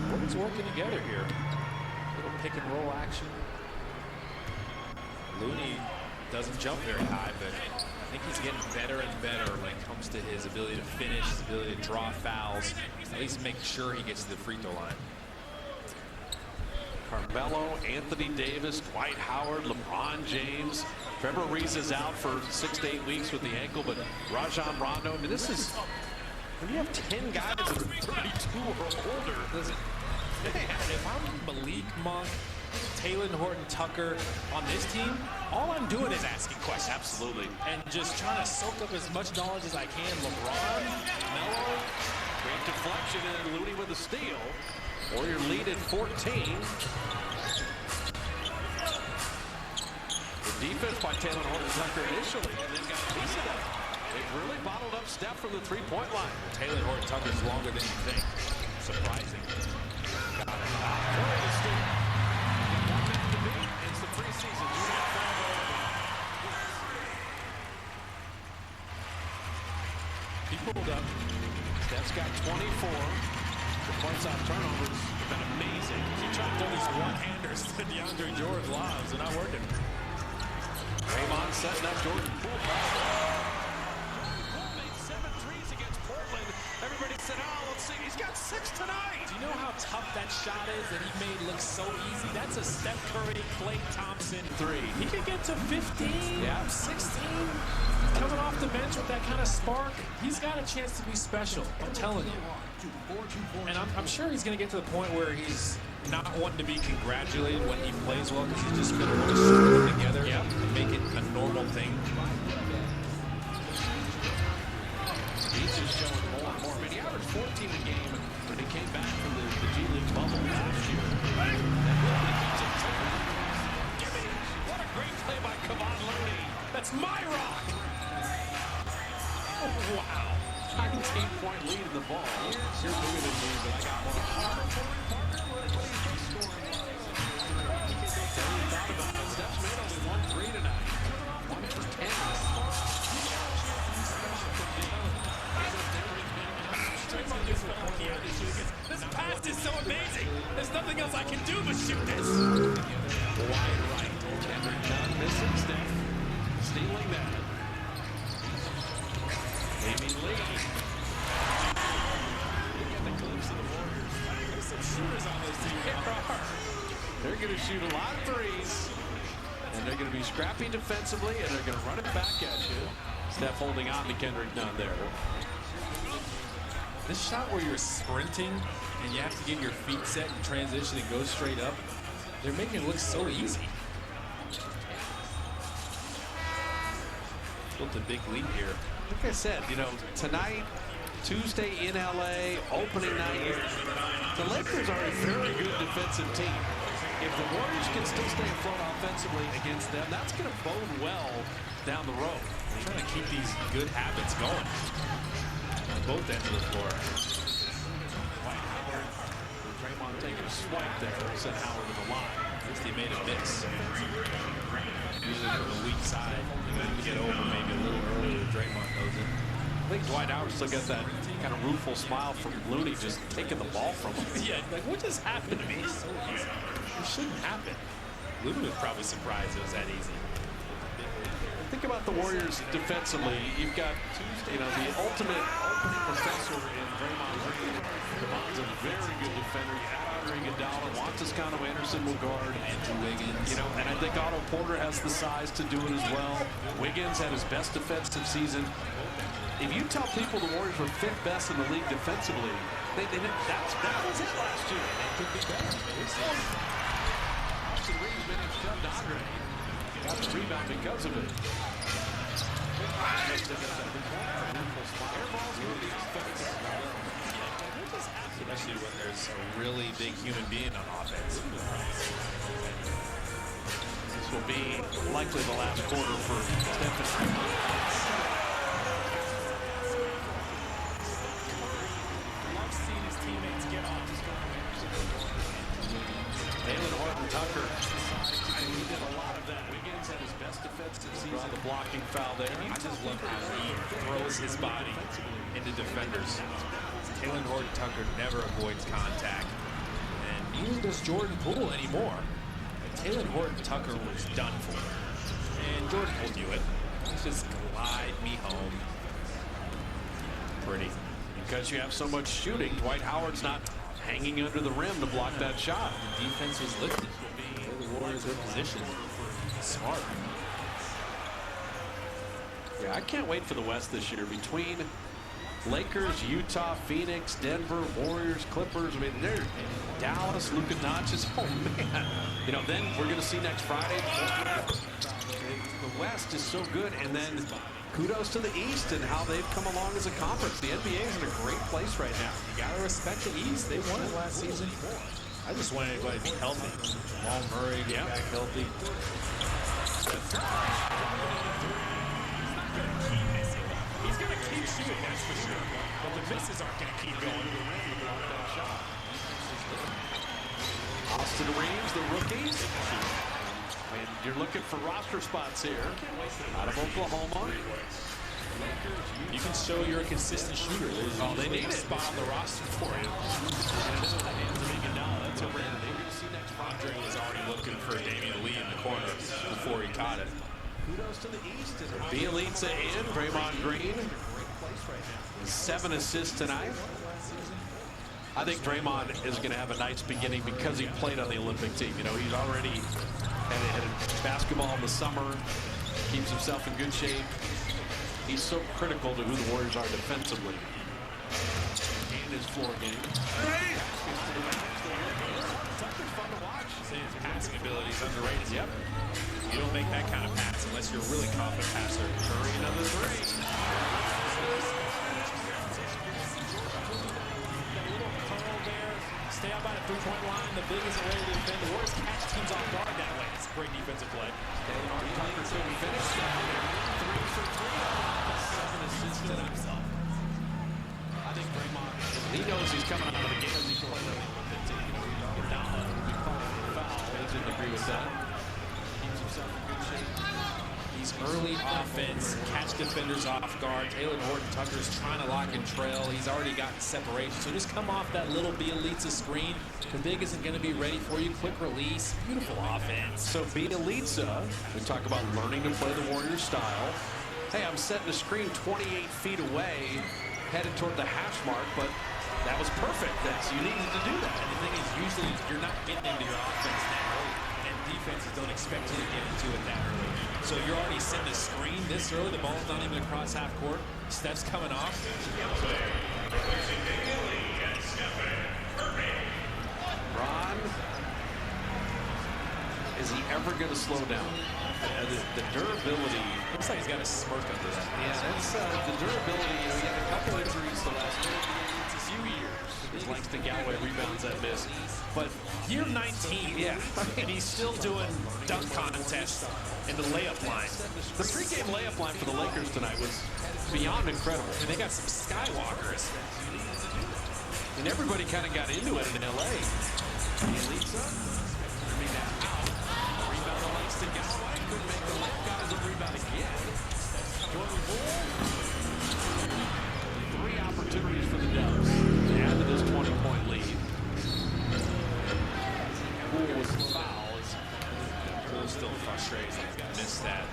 Everyone's working together here. Little pick and roll action. Looney doesn't jump very high, but I think he's getting better and better when it comes to his ability to finish, his ability to draw fouls, at least make sure he gets to the free throw line. Carmelo, Anthony Davis, Dwight Howard, LeBron James. Trevor Ariza is out for 6 to 8 weeks with the ankle, but Rajon Rondo. I mean, this is when you have 10 guys that are 32 or older. If I'm Malik Monk, Taylor Horton-Tucker on this team, all I'm doing is asking questions. Absolutely. And just trying to soak up as much knowledge as I can. LeBron, Melo. Great deflection, and Looney with a steal. Warrior lead at 14. The defense by Taylor Horton-Tucker initially, and then got a piece of that. They've really bottled up Steph from the three-point line. Taylor Horton-Tucker is longer than you think. Surprising. Curry to steal. It's the preseason. He pulled up. Steph's got 24. The points off turnovers have been amazing. He tried to throw these one-handers to DeAndre Jordan lobs. They're not working. Draymond setting up Jordan Poole. Poole made 7 threes against Portland. Everybody said, oh, let's see. He's got 6 tonight. Do you know how tough that shot is that he made look so easy? That's a Steph Curry, Klay Thompson 3. He could get to 15, Yeah. 16. Coming off the bench with that kind of spark, he's got a chance to be special. I'm telling you. And I'm sure he's going to get to the point where he's not wanting to be congratulated when he plays well because he's just going to want to string it together and make it a normal thing. He's just showing more and more. I mean, he averaged 14 a game when he came back from the G League bubble last year. What a great play by Kevon Looney. That's my rock. Oh, wow. 19-point lead in the ball. You're bigger than me, but I got one. Thought about it. Steph's made only 1 3 tonight. 1 for 10. This pass is so amazing. There's nothing else I can do but shoot this. Wide right. Kendrick Nunn missing. Steph stealing that. Amy Lee. You get the glimpse of the Warriors. There's some shooters on this team. They're going to shoot a lot of threes. And they're going to be scrappy defensively, and they're going to run it back at you. Steph holding on to Kendrick Nunn there. This shot where you're sprinting and you have to get your feet set and transition and go straight up, they're making it look so easy. Built a big lead here. Like I said, you know, tonight, Tuesday in LA, opening night, the Lakers are a very good defensive team. If the Warriors can still stay afloat offensively against them, that's going to bode well down the road. They're trying to keep these good habits going on both ends of the floor. Draymond taking a swipe there, sent Howard to the line. At least he made a miss. Usually from the weak side, you have to get over maybe a little earlier. Draymond knows it. I think Dwight Howard still got that kind of rueful smile from Looney just taking the ball from him. Yeah, like what just happened to me? It's so easy. It shouldn't happen. Looney was probably surprised it was that easy. Think about the Warriors defensively. You've got, you know, the ultimate professor in Draymond Green. Draymond's a very good defender. You have Andre Iguodala, Juan Toscano Anderson will guard. Andrew Wiggins. You know, and I think Otto Porter has the size to do it as well. Wiggins had his best defensive season. If you tell people the Warriors were 5th best in the league defensively, that was it last year. They could be better. Austin Reeves managed to jump to Andre. Got the rebound because of it. Especially when there's a really big human being on offense. This will be likely the last quarter for Stephen. Loves seeing his teammates get off. Jalen Horton-Tucker. He did a lot of that. Wiggins had his best defensive season. The blocking foul there. I just love how he throws his body into defenders. Jalen Horton-Tucker never avoids contact, and neither does Jordan Poole anymore. Jalen Horton-Tucker was done for, and Jordan Poole knew it. Let's just glide me home. Pretty. Because you have so much shooting, Dwight Howard's not hanging under the rim to block that shot. The defense was lifted. The Warriors were positioned. Smart. Yeah, I can't wait for the West this year. Between Lakers, Utah, Phoenix, Denver, Warriors, Clippers. I mean, they're Dallas, Luka Doncic. Oh, man. You know, then we're going to see next Friday. The West is so good. And then kudos to the East and how they've come along as a conference. The NBA is in a great place right now. You got to respect the East. They won it last season. I just want everybody to be healthy. Jamal Murray, get back healthy. He's going to keep shooting, that's for sure. But the misses aren't going to keep going. Austin Reeves, the rookie. And you're looking for roster spots here. Out of Oklahoma. You can show you're a consistent shooter. They need a spot on the roster for you. That's a rare. Andre was already looking for Damian Lee in the corner before he caught it. Kudos to the East. Bielitsa in. Draymond Green. 7 assists tonight. I think Draymond is going to have a nice beginning because he played on the Olympic team. You know, he's already had basketball in the summer. Keeps himself in good shape. He's so critical to who the Warriors are defensively. And his floor game. Tucker's fun to watch. His passing ability is underrated. Yep. You don't make that kind of pass unless you're a really confident passer. Curry another 3. Stay out by the three-point line. The big isn't ready to defend. The Warriors catch teams off guard that way. It's a great defensive play. Tucker couldn't finish that. 3 for 3. 7 assists tonight. He knows he's coming out of the game. He didn't agree with that. Keeps himself in good shape. He's early offense, catch defenders off guard. Taylor Horton Tucker's trying to lock and trail. He's already gotten separation. So just come off that little Bielitsa screen. The big isn't going to be ready for you. Quick release. Beautiful offense. So Bielitsa, we talk about learning to play the Warriors style. Hey, I'm setting a screen 28 feet away, headed toward the hash mark, but that was perfect. You needed to do that. And the thing is, usually you're not getting into your offense that early, and defenses don't expect you to get into it that early. So you're already setting a screen this early. The ball's not even across half court. Steph's coming off. Ron, is he ever going to slow down? The durability. Looks like he's got a smirk under that. Yeah, that's the durability. You know, he had a couple injuries the last few years. Langston Galloway rebounds that miss. But year 19, Yeah. and he's still doing dunk contests in the layup line. The pregame layup line for the Lakers tonight was beyond incredible. And they got some Skywalkers. And everybody kind of got into it in L.A. Bielitsa, bring that out. Rebound to Langston Galloway. Couldn't make the layup. Got his own rebound again. Jordan Poole. 3 opportunities for the Dubs to add to this 20-point lead. Poole was fouled. Poole's still frustrated. He's missed that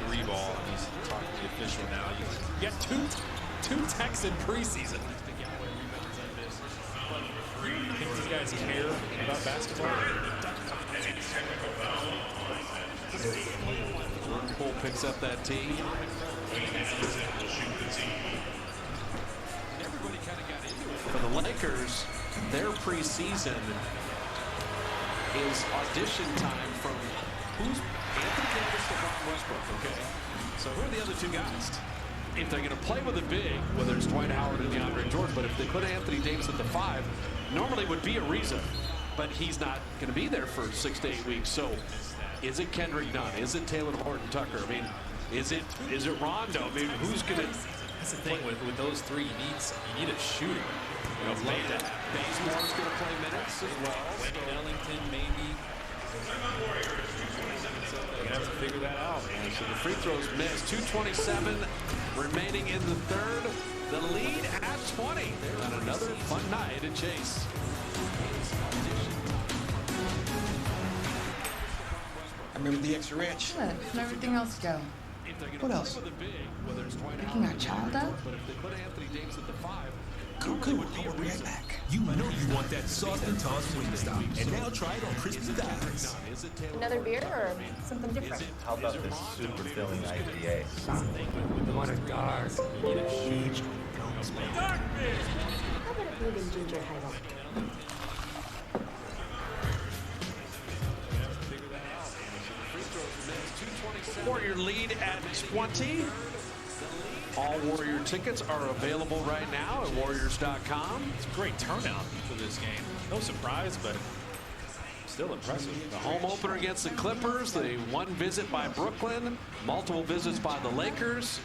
3 ball. He's talking to the official now. You got two techs in preseason. You think these guys care about basketball? Jordan Poole picks up that tee. For the Lakers, their preseason is audition time from who's Anthony Davis to Brown Westbrook, okay? So who are the other 2 guys? If they're going to play with a big, whether it's Dwight Howard or DeAndre Jordan, but if they put Anthony Davis at the 5, normally would be a reason, but he's not going to be there for 6 to 8 weeks. So is it Kendrick Nunn? Is it Taylor Horton Tucker? I mean, is it Rondo? I mean, who's going to? That's the thing with those 3. You need a shooter. You know, Bazemore's going to play minutes as well. Wayne Ellington, maybe. You're going to have to figure that out. So the free throws missed. 2:27 remaining in the third. The lead at 20. They're on another fun night at Chase. I remember the extra ranch. Good. And everything else go? What else? Picking our child up? But if they put Anthony Davis at the 5, Cool. I will be right back. You know you want that sauce and toss wing stop. And now try it on crispy thighs. Another beer or something different? How about this super filling IPA? What a dark. Huge. How about a bourbon ginger highball? Warrior lead at 20. All Warrior tickets are available right now at Warriors.com. It's a great turnout for this game. No surprise, but still impressive. The home opener against the Clippers, the 1 visit by Brooklyn, multiple visits by the Lakers.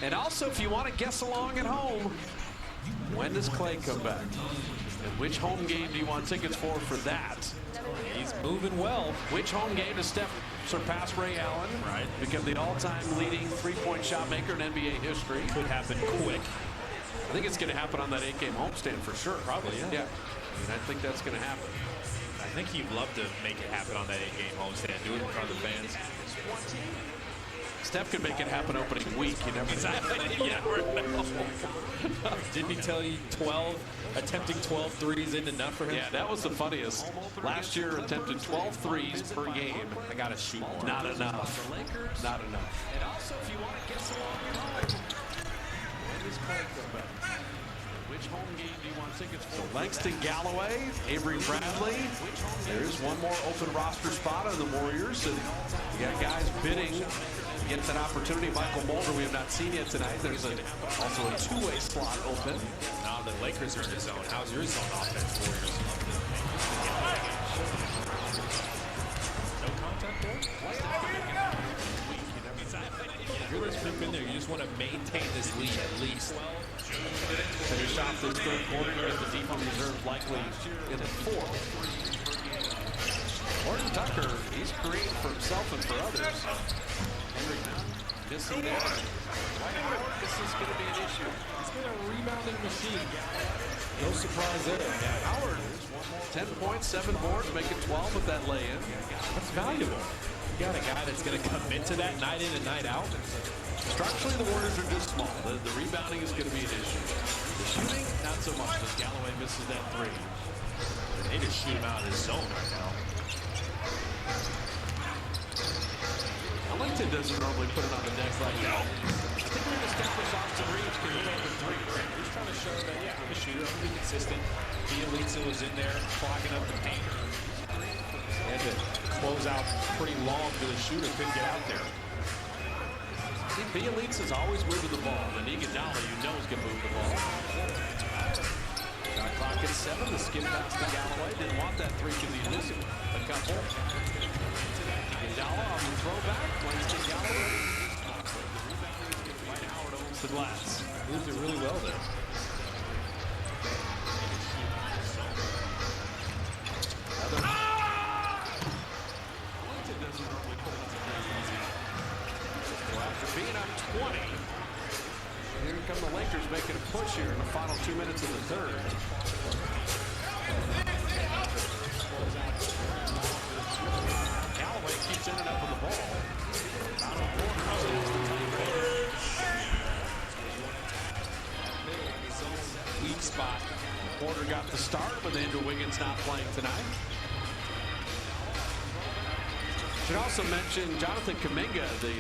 And also, if you want to guess along at home, when does Clay come back? And which home game do you want tickets for that? He's moving well. Which home game does Steph surpass Ray Allen? Right. Become the all-time leading 3-point shot maker in NBA history. Could happen quick. I think it's going to happen on that 8-game homestand for sure. Probably, yeah. Yeah. I mean, I think that's going to happen. I think he'd love to make it happen on that 8-game homestand. Do it in front of the fans. Steph could make it happen opening week. You never know. Didn't he tell you attempting 12 threes isn't enough for him? Yeah, that was the funniest. Last year, attempted 12 threes per game. I got to shoot more. Not enough. Not enough. And also, if you want to guess along at home, when does Clay come back? Which home game do you want tickets for? So Langston Galloway, Avery Bradley. There's one more open roster spot on the Warriors. And you got guys bidding to get that opportunity. Michael Mulder, we have not seen yet tonight. There's also a 2-way slot open. Now the Lakers are in the zone. How's your zone offense, Warriors? No contact there? You're this creep in there. You just Lakers want to maintain this lead at least. Finish off this third quarter with the deep reserve likely in the fourth. Horton Tucker, he's creating for himself and for others. Henry missing there. Dwight Howard, this is going to be an issue. He's been a rebounding machine. No surprise there. Yeah, Howard, 10 points, 7 boards, making 12 with that lay-in. That's valuable. You got a guy that's going to commit to that night in and night out. Structurally, the Warriors are just small. The rebounding is going to be an issue. The shooting, not so much, as Galloway misses that three. They just shoot him out of his zone right now. Ellington doesn't normally put it on the deck like that. I think we're going to establish Austin Reeves can hit over three. He's trying to show that, yeah, I'm a shooter. I'm going to be consistent. Bielitsa was in there clogging up the paint. He had to close out pretty long to the shooter. Couldn't get out there. See, Bielitsa's always moving the ball. And Iguodala, you know, is going to move the ball. Shot clock at 7. The skip pass to Galloway. Didn't want that three because he missed a couple. Iguodala on the throwback. Plays to Galloway. Dwight Howard owns the glass. Moved it really well there. After being up 20, here come the Lakers making a push here in the final 2 minutes of the third. Galloway keeps ending up with the ball. Weak spot. Porter got the start with Andrew Wiggins not playing tonight. Should also mention Jonathan Kuminga, the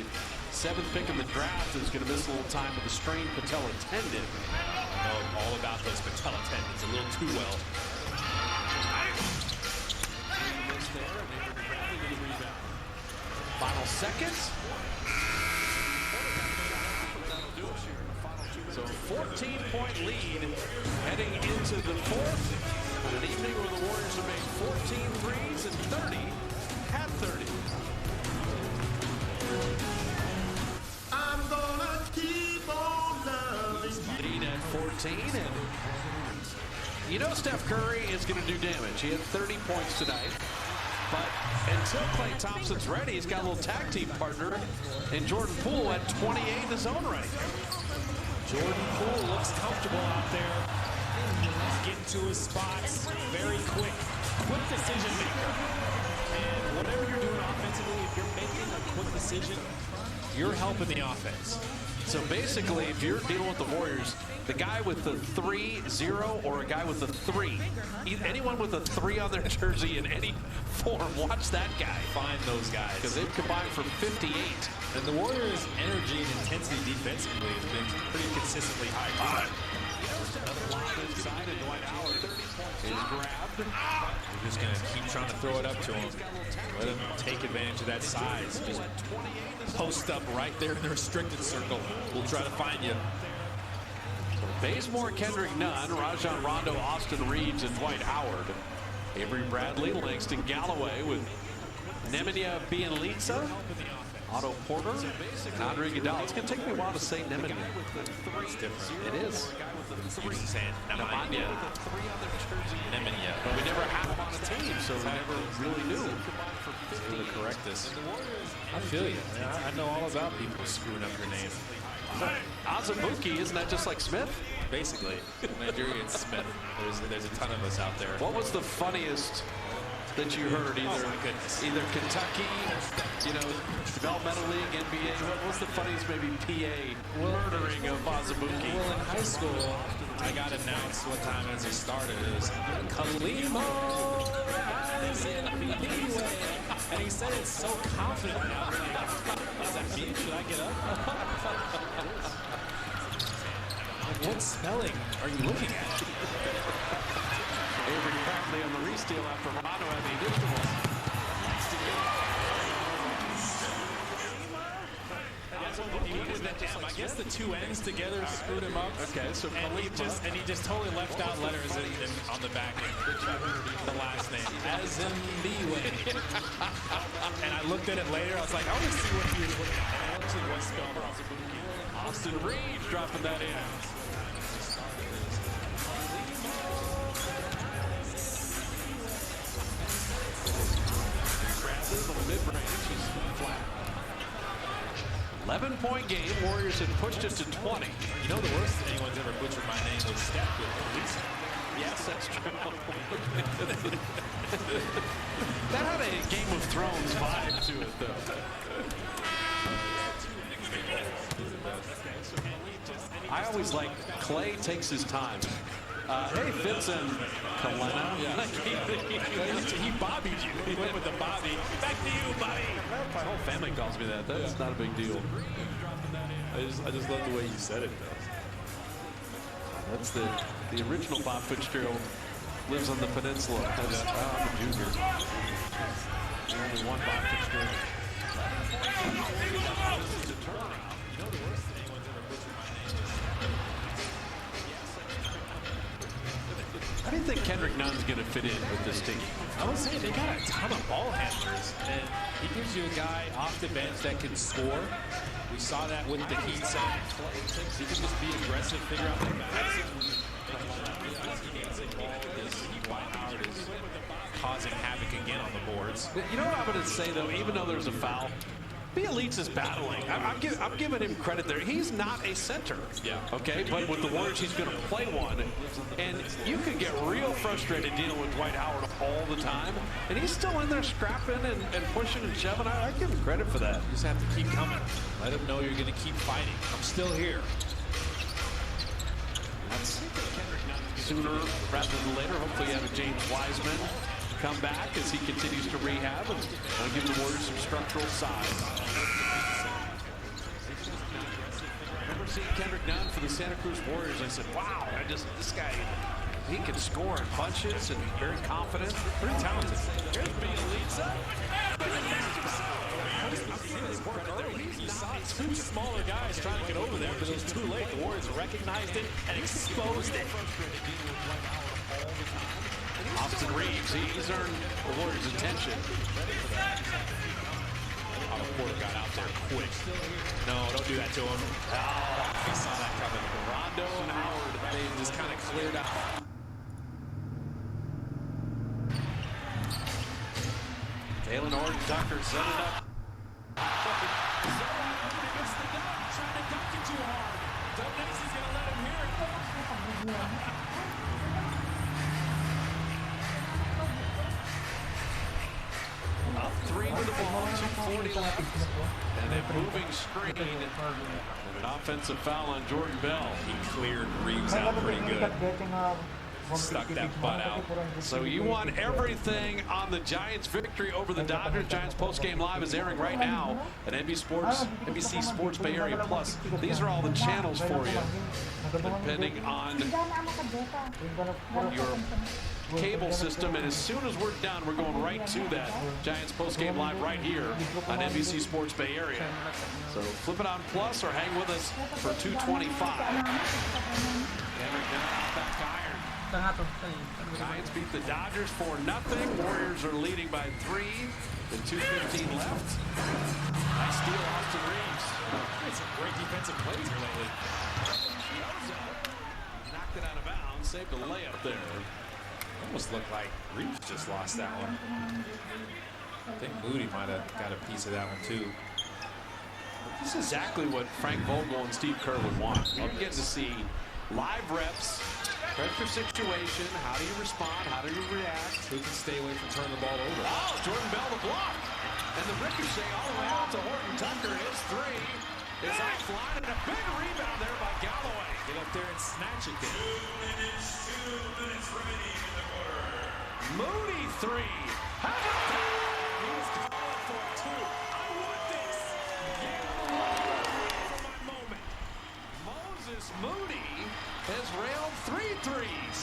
7th pick in the draft, is going to miss a little time with a strained patella tendon. I know all about those patella tendons a little too well. Final seconds. So 14-point lead heading into the fourth. An evening where the Warriors have made 14 threes and 30 at 30. I'm gonna keep on loving you. Lead at 14, and you know Steph Curry is going to do damage. He had 30 points tonight. But until Klay Thompson's ready, he's got a little tag team partner in Jordan Poole at 28 in his own right. Jordan Poole looks comfortable out there. He's getting to his spots very quick decision maker. And whatever you're doing offensively, if you're making a quick decision, you're helping the offense. So basically, if you're dealing with the Warriors, the guy with the 3-0 or a guy with the 3, anyone with a 3 on their jersey in any form, watch that guy. Find those guys. Because they've combined for 58. And the Warriors' energy and intensity defensively has been pretty consistently high. Another lob inside, and Dwight Howard is grabbed. We're just going to keep trying to throw it up to him. Let him take advantage of that size. Just post up right there in the restricted circle. We'll try to find you. Bazemore, Kendrick Nunn, Rajon Rondo, Austin Reeves, and Dwight Howard. Avery Bradley, Langston Galloway with Nemanja Bjelica, Otto Porter, and Andre Iguodala. It's going to take me a while to say Nemanja. It's different. It is. You're just saying Nemanja. But we never had him on a team, so we never really knew. Able to correct this. I feel you. I know all about people screwing up your name. Azubuike, isn't that just like Smith? Basically, Nigerian Smith. There's a ton of us out there. What was the funniest that you heard? Either Kentucky, developmental league, NBA. What was the funniest maybe PA murdering of Azubuike? Well, in high school, I got announced one time as he started. It was Kalimo and he said it so confidently. Does that mean should I get up? What spelling are you looking at? Avery Bradley on the re-steal after Rondo had the initial one. I guess the two ends together screwed him up. Okay, so and he just totally left out letters on the back end. The last name, as in Leeway. And I looked at it later. I was like, I want to see what he was looking at. And it actually was spelled Azubuike. Austin Reeves dropping that in. Grabs it mid-range. He's flat. 11-point game. Warriors had pushed it to 20. You know the worst anyone's ever butchered my name was Steph with Lisa. Yes, that's true. That had a Game of Thrones vibe to it, though. I always like Clay takes his time. Hey, Fitz and Kalena. Yeah. He bobbied you. He went with the Bobby. Back to you, Bobby. My whole family calls me that. That's not a big deal. I just love the way you said it, though. That's the original Bob Fitzgerald. Lives on the peninsula. I'm a junior. Only one Bob Fitzgerald. You know the worst anyone's ever butchered my name How do you think Kendrick Nunn's going to fit in with this team? I would say they got a ton of ball handlers, and he gives you a guy off the bench that can score. We saw that with the Heat. He can just be aggressive, figure out the balance. Dwight Howard is causing havoc again on the boards. You know what I'm going to say, though? Even though there's a foul, Bielitz is battling. I'm giving him credit there. He's not a center. Yeah. Okay, but with the Warriors, he's going to play one. And you can get real frustrated dealing with Dwight Howard all the time. And he's still in there scrapping and pushing and shoving. I give him credit for that. You just have to keep coming. Let him know you're going to keep fighting. I'm still here. That's sooner rather than later. Hopefully you have a James Wiseman come back as he continues to rehab and give the Warriors some structural size. I remember seeing Kendrick Nunn for the Santa Cruz Warriors. I said, wow, this guy, he can score in punches and very confident, pretty talented. Here's Bielitsa. You saw two smaller guys trying to get over there, but it was too late. The Warriors recognized it and exposed it. Austin Reeves, he's earned the Warriors' attention. Porter got out there quick. No, don't do that to him. Oh, he saw that coming. Rondo and Howard, they just kind of cleared out. Taylor Horton Tucker set it up. Up three with the ball, 2:40 left. And a moving screen. And an offensive foul on Jordan Bell. He cleared Reeves out pretty good. Stuck that butt out. So you want everything on the Giants' victory over the Dodgers. Giants postgame live is airing right now at NBC Sports Bay Area Plus. These are all the channels for you, depending on your cable system. And as soon as we're done, we're going right to that Giants postgame live right here on NBC Sports Bay Area. So flip it on Plus or hang with us for 225. Back iron. Giants beat the Dodgers 4-0. Warriors are leading by 3 with 2:15 left. Nice steal, Austin Reeves. Some great defensive plays here lately. Knocked it out of bounds, saved a layup there. Almost looked like Reeves just lost that one. I think Moody might have got a piece of that one too. This is exactly what Frank Vogel and Steve Kerr would want. Love getting to see live reps, pressure situation. How do you respond? How do you react? Who can stay away from turning the ball over? Oh, Jordan Bell the block. And the ricochet all the way out to Horton Tucker. His three is offline, and a big rebound there by Galloway. Get up there and snatch it there. 2 minutes remaining in the quarter. Moody three. How about that? He's calling for it too. I want this. Yeah, for my moment. Moses Moody has railed 3 threes.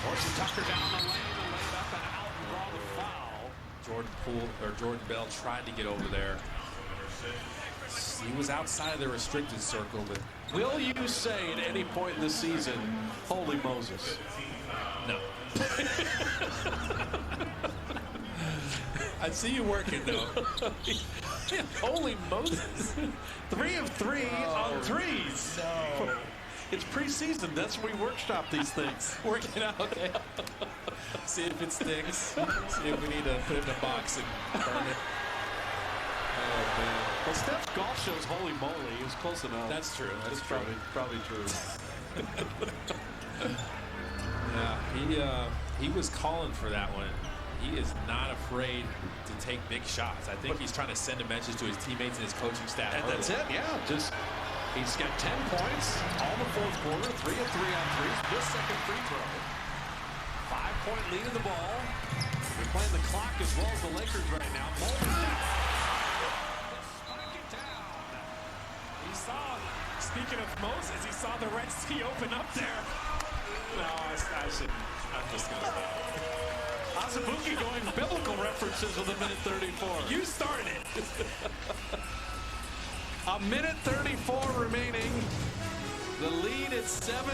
Horton Tucker down the lane and laid up and out and draw the foul. Jordan Bell tried to get over there. He was outside of the restricted circle, but Will you say at any point in the season, holy Moses? no. I see you working, though. Holy Moses. 3 of 3 on threes. No. It's preseason. That's when we workshop these things. Work it out. See if it sticks. See if we need to put it in a box and burn it. Oh, man. Well, Steph's golf shows holy moly. He was close enough. That's true. That's true. Probably true. Yeah, he was calling for that one. He is not afraid to take big shots. I think he's trying to send a message to his teammates and his coaching staff. And that's it, yeah. He's got 10 points all the fourth quarter, 3 of 3 on threes. This second free throw. 5-point lead in the ball. They're playing the clock as well as the Lakers right now. He saw, speaking of Moses, he saw the Red Sea open up there. No, I shouldn't. I'm just going to stop. Azubuike going biblical references with a minute 34. You started it. A minute 34 remaining. The lead at 7.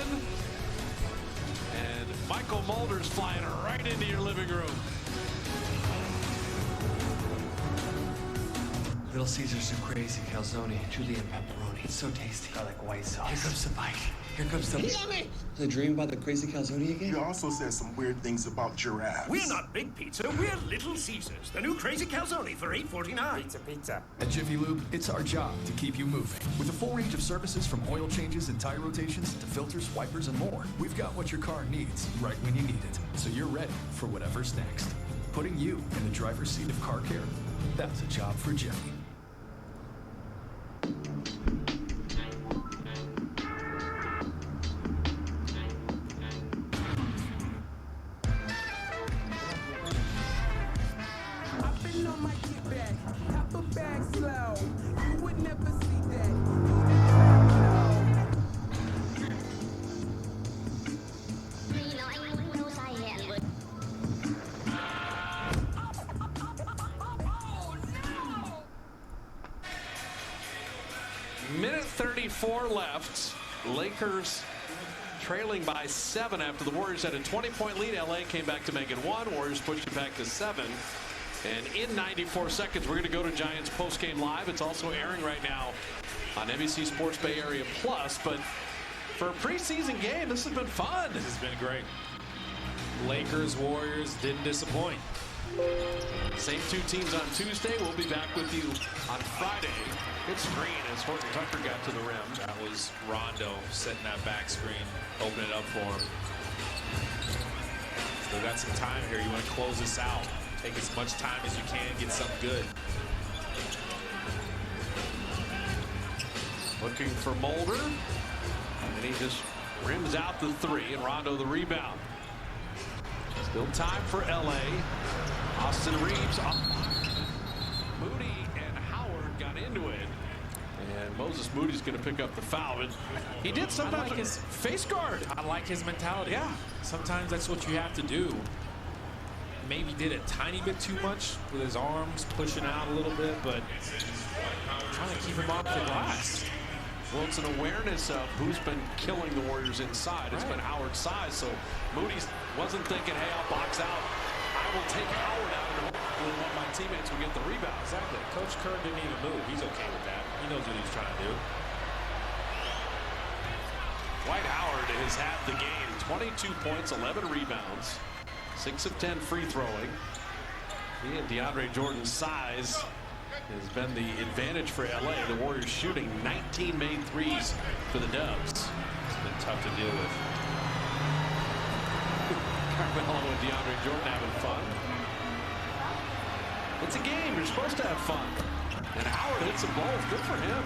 And Michael Mulder's flying right into your living room. Little Caesars some crazy calzone, Julienne pepperoni. It's so tasty. Garlic white sauce. Here comes the bite. Here comes the... Yummy! The dream about the crazy calzone again? You also said some weird things about giraffes. We're not Big Pizza, we're Little Caesars. The new crazy calzone for $8.49. Pizza. At Jiffy Lube, it's our job to keep you moving. With a full range of services from oil changes and tire rotations to filters, wipers, and more, we've got what your car needs right when you need it. So you're ready for whatever's next. Putting you in the driver's seat of car care, that's a job for Jiffy. Minute 34 left. Lakers trailing by 7 after the Warriors had a 20-point lead. LA came back to make it 1. Warriors pushed it back to 7. And in 94 seconds, we're going to go to Giants postgame live. It's also airing right now on NBC Sports Bay Area Plus. But for a preseason game, this has been fun. This has been great. Lakers, Warriors didn't disappoint. Same two teams on Tuesday. We'll be back with you on Friday. Good screen as Horton Tucker got to the rim. That was Rondo setting that back screen, opening it up for him. Still got some time here. You want to close this out. Take as much time as you can, get something good. Looking for Mulder. And he just rims out the 3, and Rondo the rebound. Still time for LA. Austin Reeves. Moody and Howard got into it. And Moses Moody's going to pick up the foul. But he did sometimes like his face guard. I like his mentality. Yeah. Sometimes that's what you have to do. Maybe did a tiny bit too much with his arms pushing out a little bit, but trying to keep him off the glass. Well, it's an awareness of who's been killing the Warriors inside. It's been Howard's size. So Moody wasn't thinking, hey, I'll box out. I will take Howard out and hopefully one of my teammates will get the rebound. Exactly. Coach Kerr didn't even move. He's okay with that. He knows what he's trying to do. Dwight Howard has had the game. 22 points, 11 rebounds, 6 of 10 free throwing. He and DeAndre Jordan's size has been the advantage for LA. The Warriors shooting 19 made threes for the Dubs. It's been tough to deal with. Carmelo and DeAndre Jordan having fun. It's a game. You're supposed to have fun. And Howard hits them both. Good for him.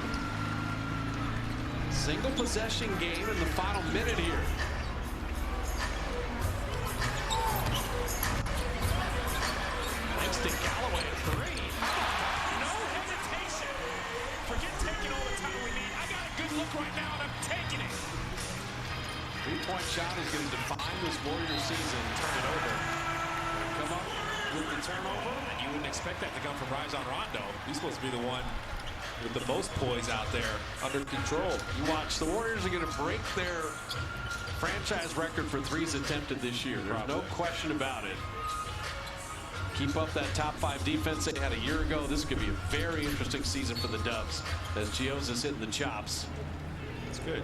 Single possession game in the final minute here. Langston Galloway at 3. No hesitation. Forget taking all the time we need. I got a good look right now, and I'm taking it. 3-point shot is going to define this Warriors season. Turn it over. Come up with the turnover, and you wouldn't expect that to come from Rajon Rondo. He's supposed to be the one with the most poise out there, under control. You watch, the Warriors are going to break their franchise record for threes attempted this year. There's no question about it. keep up that top 5 defense they had a year ago, this could be a very interesting season for the Dubs as Gio's is hitting the chops. It's good.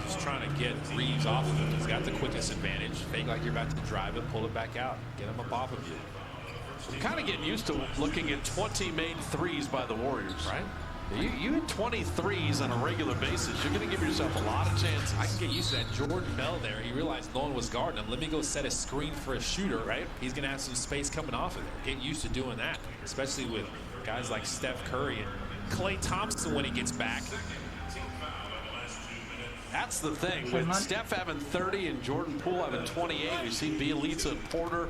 He's trying to get Reeves off of him. He's got the quickness advantage. Fake like you're about to drive it, pull it back out, get him up off of you. I'm kind of getting used to looking at 20 made threes by the Warriors. Right? You hit 20 threes on a regular basis, you're going to give yourself a lot of chances. I can get used to that. Jordan Bell there, he realized no one was guarding him. Let me go set a screen for a shooter, right? He's going to have some space coming off of there. Get used to doing that, especially with guys like Steph Curry and Klay Thompson when he gets back. That's the thing. With Steph having 30 and Jordan Poole having 28, we see Bielitsa and Porter,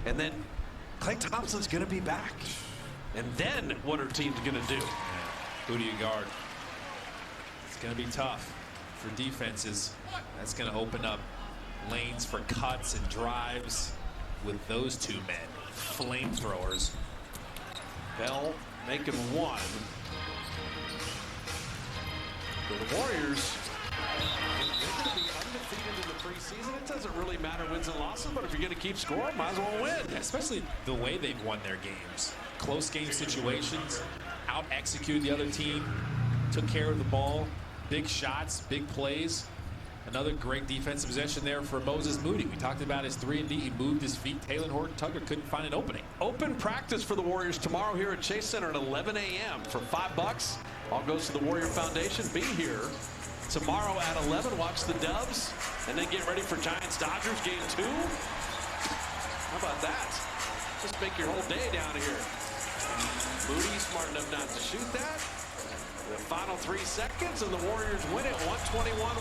and then Klay Thompson's going to be back. And then what are teams going to do? Who do you guard? It's going to be tough for defenses. That's going to open up lanes for cuts and drives with those two men. Flamethrowers. Bell making one. For the Warriors, they're going to be undefeated in the preseason. It doesn't really matter wins and losses, but if you're going to keep scoring, might as well win. Especially the way they've won their games. Close game situations, out-executed the other team, took care of the ball, big shots, big plays. Another great defensive possession there for Moses Moody. We talked about his 3-and-D. He moved his feet. Taylor Horton-Tucker couldn't find an opening. Open practice for the Warriors tomorrow here at Chase Center at 11 a.m. for $5. All goes to the Warrior Foundation. Be here tomorrow at 11. Watch the Dubs, and then get ready for Giants-Dodgers game 2. How about that? Just make your whole day down here. Moody smart enough not to shoot that. The final 3 seconds, and the Warriors win it 121-114. 3-0 in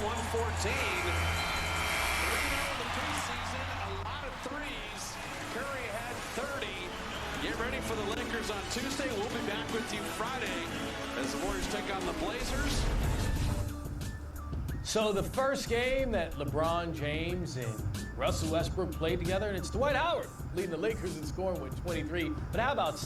the preseason, a lot of threes. Curry had 30. Get ready for the Lakers on Tuesday. We'll be back with you Friday as the Warriors take on the Blazers. So the first game that LeBron James and Russell Westbrook played together, and it's Dwight Howard leading the Lakers in scoring with 23. But how about